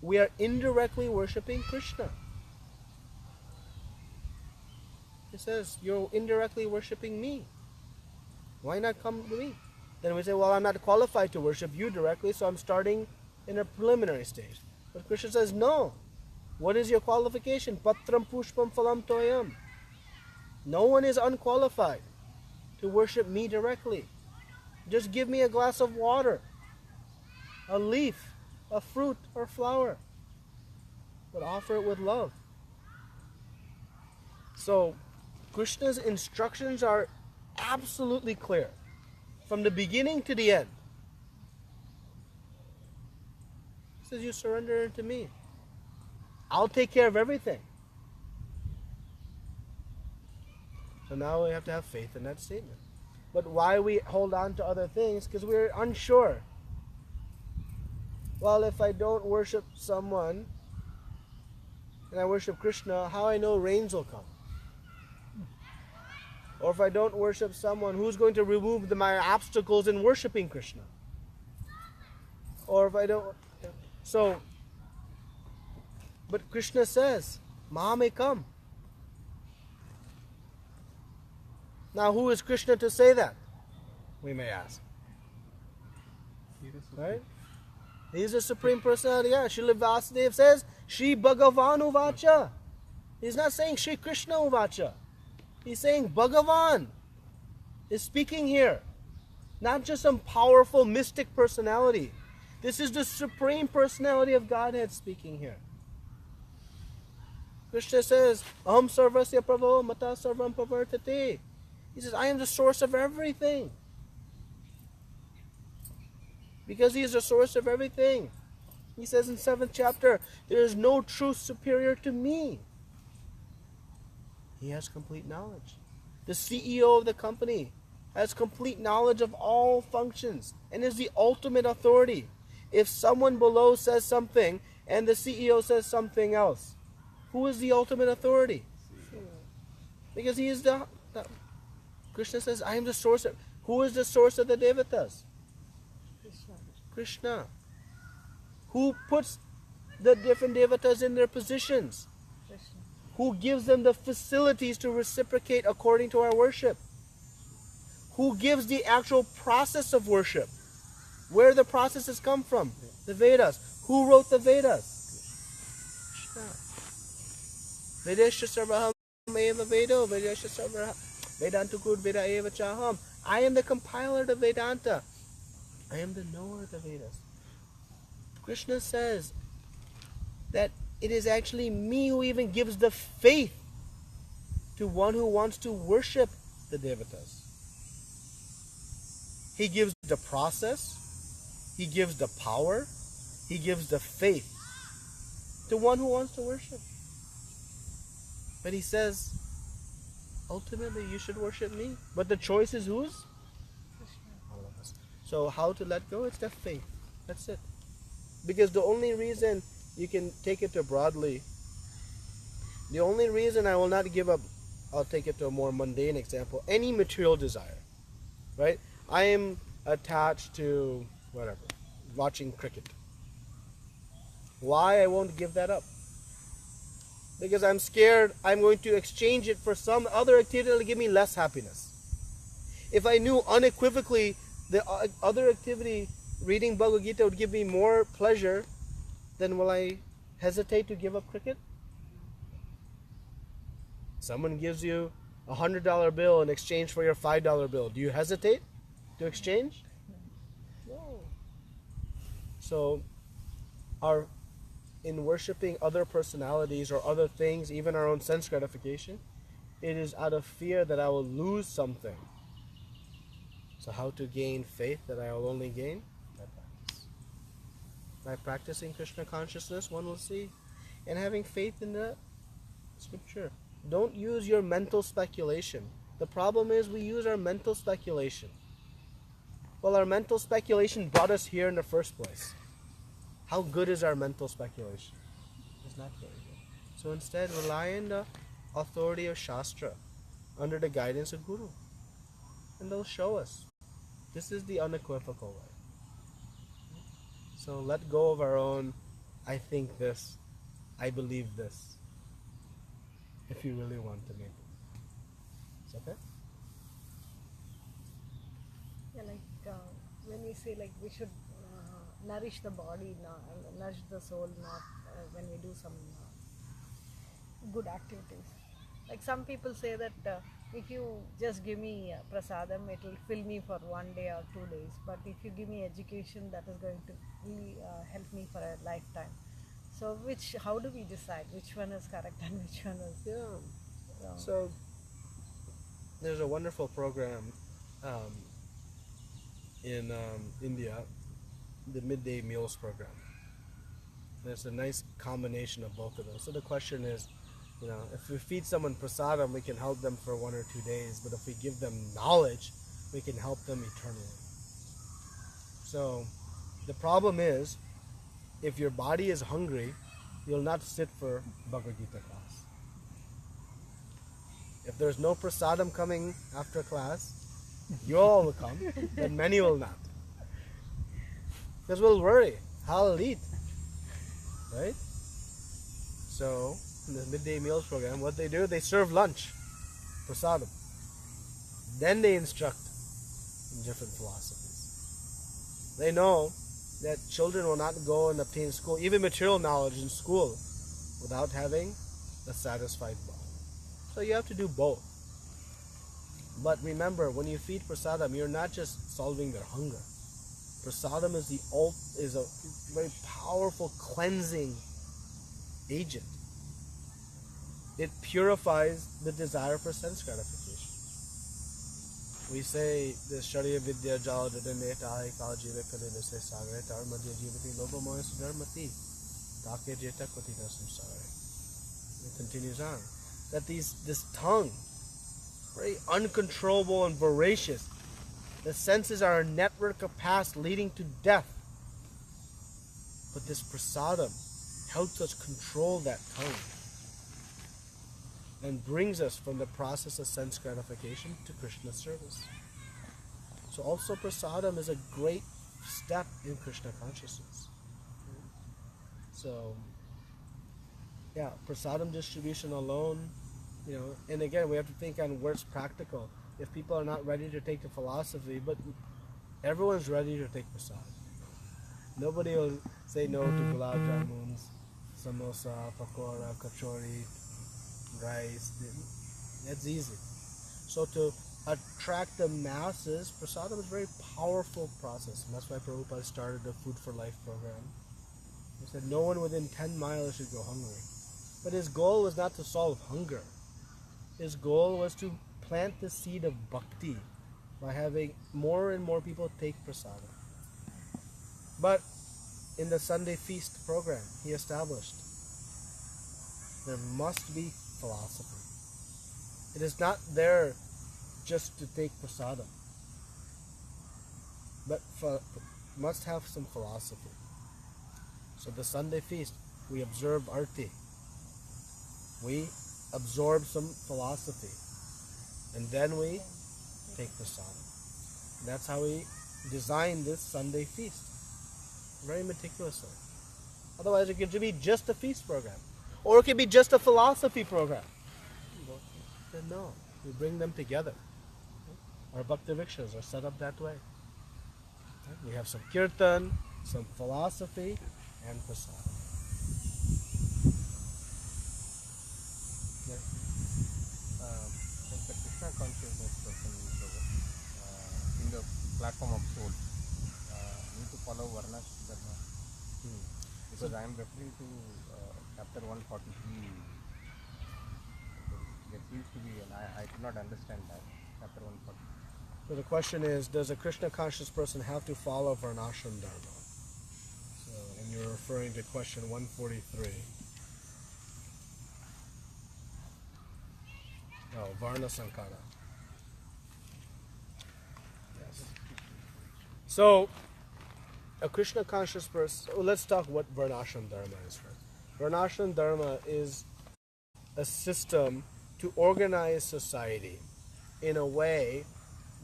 we are indirectly worshipping Krishna. He says, you're indirectly worshipping me. Why not come to me? Then we say, well, I'm not qualified to worship you directly, so I'm starting in a preliminary stage. But Krishna says, no. What is your qualification? Patram pushpam phalam toyam. No one is unqualified to worship me directly. Just give me a glass of water, a leaf, a fruit or flower, but offer it with love. So Krishna's instructions are absolutely clear from the beginning to the end. He says, you surrender to me. I'll take care of everything. So now we have to have faith in that statement. But why we hold on to other things? Because we're unsure. Well, if I don't worship someone and I worship Krishna, how I know rains will come? Or if I don't worship someone, who's going to remove my obstacles in worshiping Krishna? Or if I don't... So, but Krishna says, Maha may come. Now, who is Krishna to say that? We may ask. Right? He is the Supreme Personality. Yeah, Srila Vasudeva says, Shri Bhagavan Uvacha. He's not saying Shri Krishna Uvacha. He's saying Bhagavan is speaking here. Not just some powerful mystic personality. This is the Supreme Personality of Godhead speaking here. Krishna says, Aham sarvasya prabho mata sarvam pavartate. He says, I am the source of everything. Because he is the source of everything. He says in 7th chapter, there is no truth superior to me. He has complete knowledge. The CEO of the company has complete knowledge of all functions and is the ultimate authority. If someone below says something and the CEO says something else, who is the ultimate authority? Because he is the Krishna says, I am the source of... Who is the source of the devatas? Krishna. Who puts the different devatas in their positions? Krishna. Who gives them the facilities to reciprocate according to our worship? Who gives the actual process of worship? Where the processes come from? The Vedas. Who wrote the Vedas? Krishna. Vedesha sarvaham eva vedo, Vedesha sarvaham. Vedantukud Veda eva chaham. I am the compiler of Vedanta. I am the knower of the Vedas. Krishna says that it is actually me who even gives the faith to one who wants to worship the devatas. He gives the process, he gives the power, he gives the faith to one who wants to worship. But he says, ultimately you should worship me. But the choice is whose? All of us. So how to let go? It's the faith. That's it. Because the only reason you can take it to broadly, the only reason I will not give up, I'll take it to a more mundane example, any material desire. Right? I am attached to whatever, watching cricket. Why I won't give that up? Because I'm scared I'm going to exchange it for some other activity that will give me less happiness. If I knew unequivocally the other activity, reading Bhagavad Gita, would give me more pleasure, then will I hesitate to give up cricket? Someone gives you a $100 bill in exchange for your $5 bill. Do you hesitate to exchange? No. So, in worshipping other personalities or other things, even our own sense gratification, it is out of fear that I will lose something. So how to gain faith that I will only gain? By practice. By practicing Krishna consciousness, one will see. And having faith in the scripture. Don't use your mental speculation The problem is we use our mental speculation. Well, our mental speculation brought us here in the first place. How good is our mental speculation? It's not very good. So instead, rely on the authority of Shastra under the guidance of Guru. And they'll show us. This is the unequivocal way. So let go of our own, I think this, I believe this, if you really want to make it. Is that okay? Yeah, when we say we should nourish the body, nourish the soul, not when we do some good activities. Like some people say that if you just give me prasadam, it will fill me for 1 day or 2 days. But if you give me education, that is going to really help me for a lifetime. So how do we decide which one is correct and which one is wrong? So there's a wonderful program in India, the midday meals program. There's a nice combination of both of those. So the question is, if we feed someone prasadam, we can help them for 1 or 2 days, but if we give them knowledge, we can help them eternally. So the problem is, if your body is hungry, you'll not sit for Bhagavad Gita class. If there's no prasadam coming after class, you all will come, but many will not. Because we'll worry, how I'll eat, right? So, in the midday meals program, what they do, they serve lunch, prasadam. Then they instruct in different philosophies. They know that children will not go and obtain school, even material knowledge in school, without having a satisfied body. So you have to do both. But remember, when you feed prasadam, you're not just solving their hunger. Prasadam is a very powerful cleansing agent. It purifies the desire for sense gratification. We say the Shariya Vidya Jal Jadanetai Kaljiva Kalinase Sagare Tar Madhya Jivati Lobo Moya Sudharmati Take Jeta Kotina Samsare. It continues on. That this tongue, very uncontrollable and voracious. The senses are a network of paths leading to death. But this prasadam helps us control that tongue and brings us from the process of sense gratification to Krishna service. So also prasadam is a great step in Krishna consciousness. So, yeah, prasadam distribution alone, and again, we have to think on where it's practical. If people are not ready to take the philosophy, but everyone's ready to take prasadam. Nobody will say no to gulab jamuns, samosa, pakora, kachori, rice. That's easy. So to attract the masses, prasadam is a very powerful process. And that's why Prabhupada started the Food for Life program. He said no one within 10 miles should go hungry. But his goal was not to solve hunger. His goal was to plant the seed of bhakti by having more and more people take prasadam. But in the Sunday feast program, he established there must be philosophy. It is not there just to take prasadam, but must have some philosophy. So the Sunday feast, we observe arti. We absorb some philosophy, and then we take prasadam. That's how we design this Sunday feast, very meticulously. Otherwise, it could be just a feast program, or it could be just a philosophy program. Then no, we bring them together. Our bhakti rickshaws are set up that way. We have some kirtan, some philosophy, and prasadam. Like the Krishna consciousness person in the platform of soul need to follow Varna Dharma. Because I am referring to chapter 143. There seems to be, and I could not understand that, chapter 143. So the question is, does a Krishna conscious person have to follow Varnashram Dharma? So, and you're referring to question 143. Oh, Varna Sankara. So, a Krishna conscious person, let's talk what Varnashram Dharma is first. Varnashram Dharma is a system to organize society in a way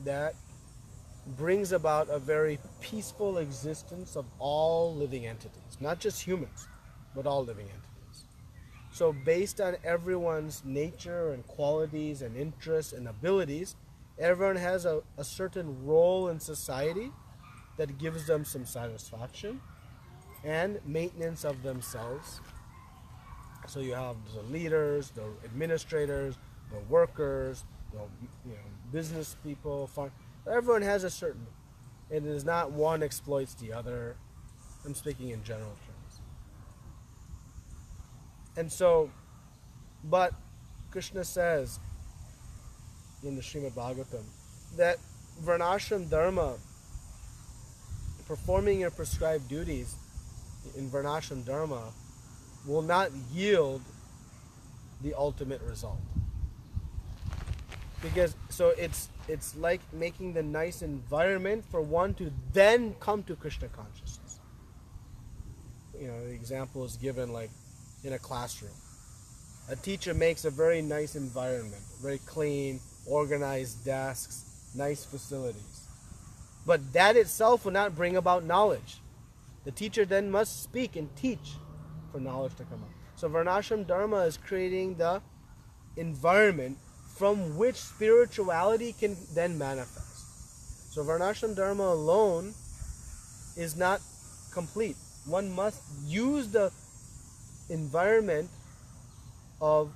that brings about a very peaceful existence of all living entities, not just humans, but all living entities. So based on everyone's nature and qualities and interests and abilities, everyone has a certain role in society that gives them some satisfaction and maintenance of themselves. So you have the leaders, the administrators, the workers, the business people, everyone has a certain. It is not one exploits the other. I'm speaking in general terms. And so, but Krishna says in the Srimad Bhagavatam that Varnashram Dharma, performing your prescribed duties in Varnashram Dharma, will not yield the ultimate result. Because so it's like making the nice environment for one to then come to Krishna consciousness. The example is given like in a classroom. A teacher makes a very nice environment, very clean, organized desks, nice facilities. But that itself will not bring about knowledge. The teacher then must speak and teach for knowledge to come out. So Varnashram Dharma is creating the environment from which spirituality can then manifest. So Varnashram Dharma alone is not complete. One must use the environment of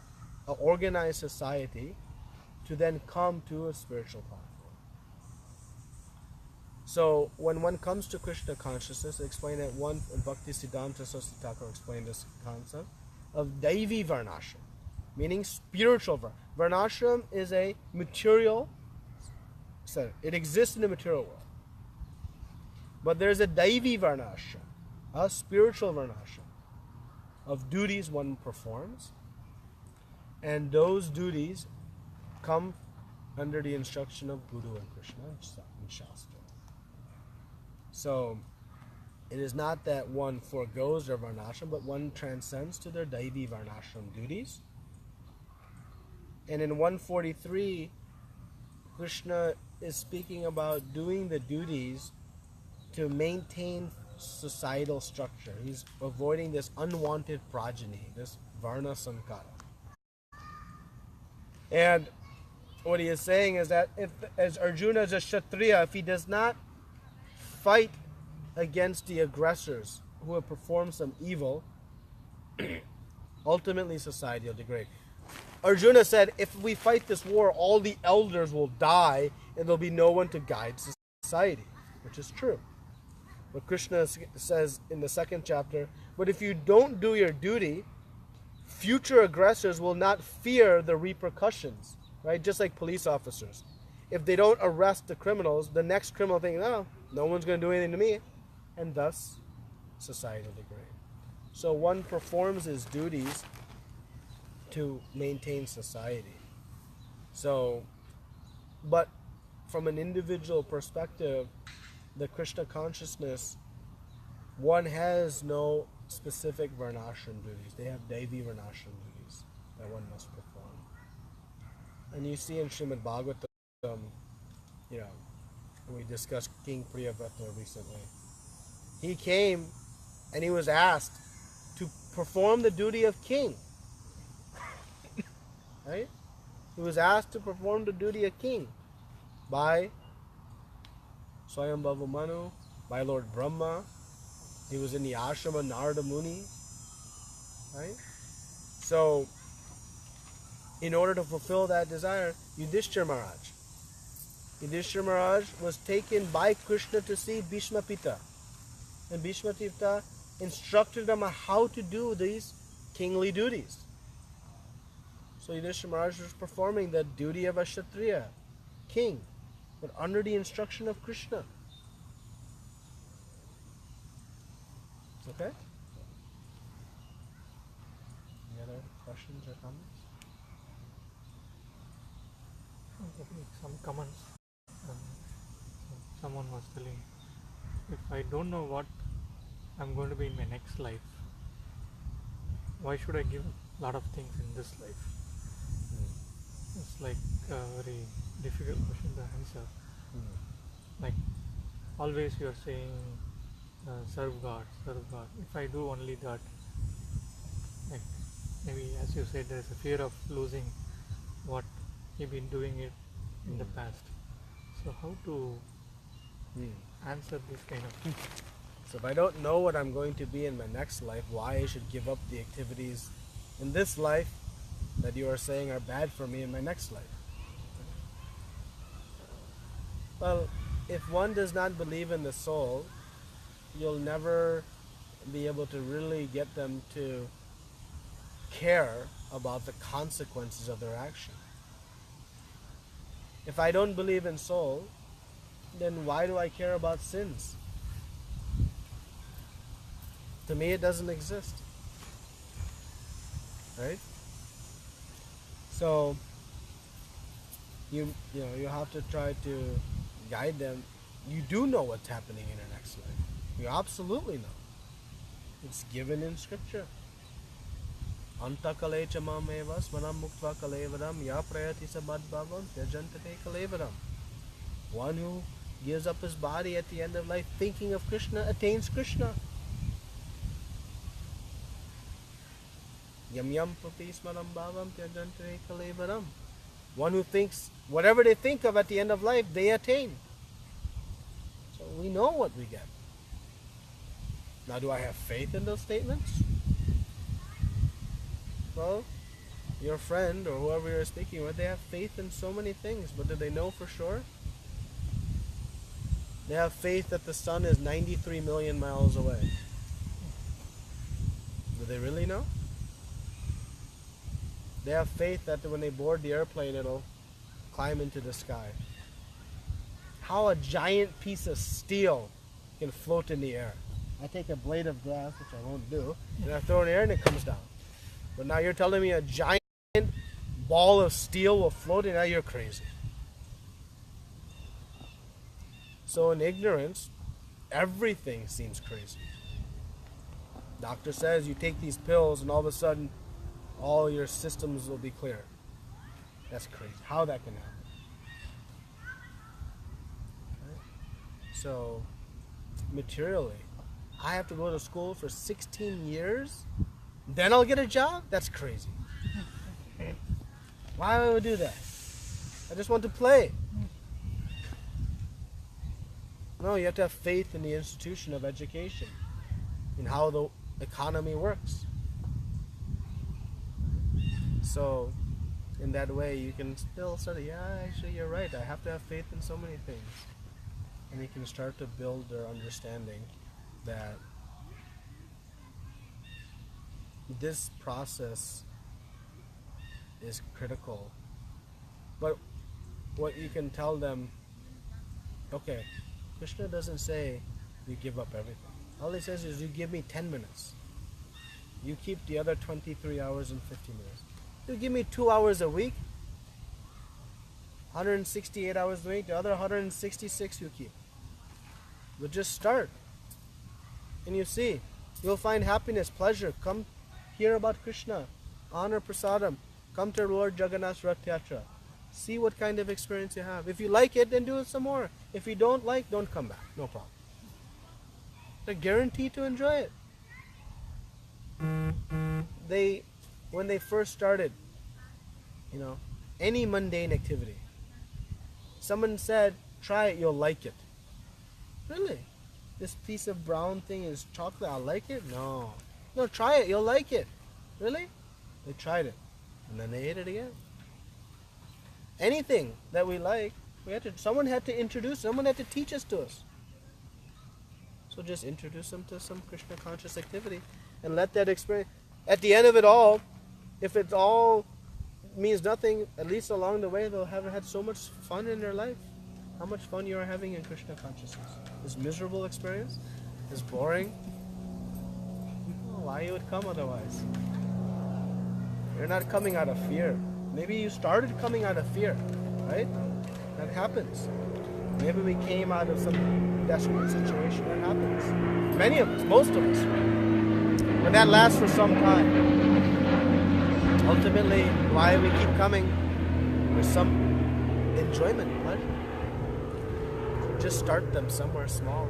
an organized society to then come to a spiritual platform. So when one comes to Krishna consciousness, explain it one in Bhaktivedanta Saraswati Thakur explained this concept of Daivi Varnashram, meaning spiritual Varnashram. Varnashram is a material setting. It exists in the material world. But there's a Daivi Varnashram, a spiritual Varnashram of duties one performs, and those duties come under the instruction of Guru and Krishna and Shastra. So, it is not that one forgoes their Varnashram, but one transcends to their Daivi Varnashram duties. And in 143, Krishna is speaking about doing the duties to maintain societal structure. He's avoiding this unwanted progeny, this Varna Sankara. And what he is saying is that as Arjuna is a Kshatriya, if he does not fight against the aggressors who have performed some evil, ultimately society will degrade. Arjuna said, if we fight this war, all the elders will die and there'll be no one to guide society, which is true. But Krishna says in the second chapter, but if you don't do your duty, future aggressors will not fear the repercussions, right? Just like police officers. If they don't arrest the criminals, the next criminal thinks, no one's going to do anything to me. And thus, society will degrade. So one performs his duties to maintain society. So, but from an individual perspective, the Krishna consciousness, one has no specific Varnashram duties. They have Devi Varnashram duties that one must perform. And you see in Srimad Bhagavatam, we discussed King Priyavrata recently. He came and he was asked to perform the duty of king. Right? He was asked to perform the duty of king by Swayambhava Manu, by Lord Brahma. He was in the ashrama Narada Muni. Right? So, in order to fulfill that desire, Yudhishthira Maharaj was taken by Krishna to see Bhishma Pita. And Bhishma Pita instructed him on how to do these kingly duties. So Yudhishthira Maharaj was performing the duty of a Kshatriya, king, but under the instruction of Krishna. Okay? Any other questions or comments? Some comments. Someone was telling if I don't know what I'm going to be in my next life, why should I give a lot of things in this life? It's like a very difficult question to answer. Like always you are saying serve God, serve God. If I do only that, like maybe as you said, there is a fear of losing what you've been doing it in the past. So how to answer this kind of thing? So if I don't know what I'm going to be in my next life, why I should give up the activities in this life that you are saying are bad for me in my next life? Well, if one does not believe in the soul, you'll never be able to really get them to care about the consequences of their action. If I don't believe in soul, then why do I care about sins? To me, it doesn't exist. Right? So you have to try to guide them. You do know what's happening in your next life. You absolutely know. It's given in scripture. Antakale chamameva smanam muktva kalevaram ya prayati sabadbhavam tyajantate kalevaram. One who gives up his body at the end of life thinking of Krishna attains Krishna. Yam yam pati smanam bhavam tyajantate kalevaram. One who thinks whatever they think of at the end of life, they attain. So we know what we get. Now, do I have faith in those statements? Well, your friend or whoever you're speaking with, they have faith in so many things, but do they know for sure? They have faith that the sun is 93 million miles away. Do they really know? They have faith that when they board the airplane, it'll climb into the sky. How a giant piece of steel can float in the air. I take a blade of grass, which I won't do, and I throw it in the air and it comes down. But now you're telling me a giant ball of steel will float in the air? You're crazy. So in ignorance, everything seems crazy. Doctor says you take these pills and all of a sudden all your systems will be clear. That's crazy. How that can happen? Right? So materially, I have to go to school for 16 years, then I'll get a job? That's crazy. Why would I do that? I just want to play. No, you have to have faith in the institution of education, in how the economy works. So, in that way, you can still say, yeah, actually, you're right. I have to have faith in so many things. And you can start to build their understanding that this process is critical. But what you can tell them, okay, Krishna doesn't say you give up everything. All he says is you give me 10 minutes. You keep the other 23 hours and 50 minutes. You give me 2 hours a week, 168 hours a week, the other 166 you keep. But just start. And you see, you'll find happiness, pleasure. Come hear about Krishna, honor prasadam, come to Lord Jagannath's Rath Yatra. See what kind of experience you have. If you like it, then do it some more. If you don't like, don't come back. No problem. They're guaranteed to enjoy it. When they first started, any mundane activity, someone said, try it, you'll like it. Really? This piece of brown thing is chocolate, I'll like it? No. No, try it, you'll like it. Really? They tried it. And then they ate it again. Anything that we like, someone had to introduce, someone had to teach us to us. So just introduce them to some Krishna conscious activity and let that experience. At the end of it all, if it all means nothing, at least along the way they'll have had so much fun in their life. How much fun you are having in Krishna consciousness? This miserable experience? This boring? Why you would come otherwise? You're not coming out of fear. Maybe you started coming out of fear, right? That happens. Maybe we came out of some desperate situation. That happens. Many of us, most of us. But that lasts for some time. Ultimately, why we keep coming? There's some enjoyment, pleasure. Just start them somewhere small.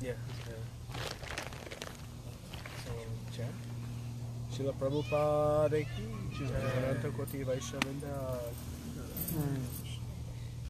Yeah. So, chant. Srila Prabhupada ki Jai. Ananta Koti Vaishnavrinda.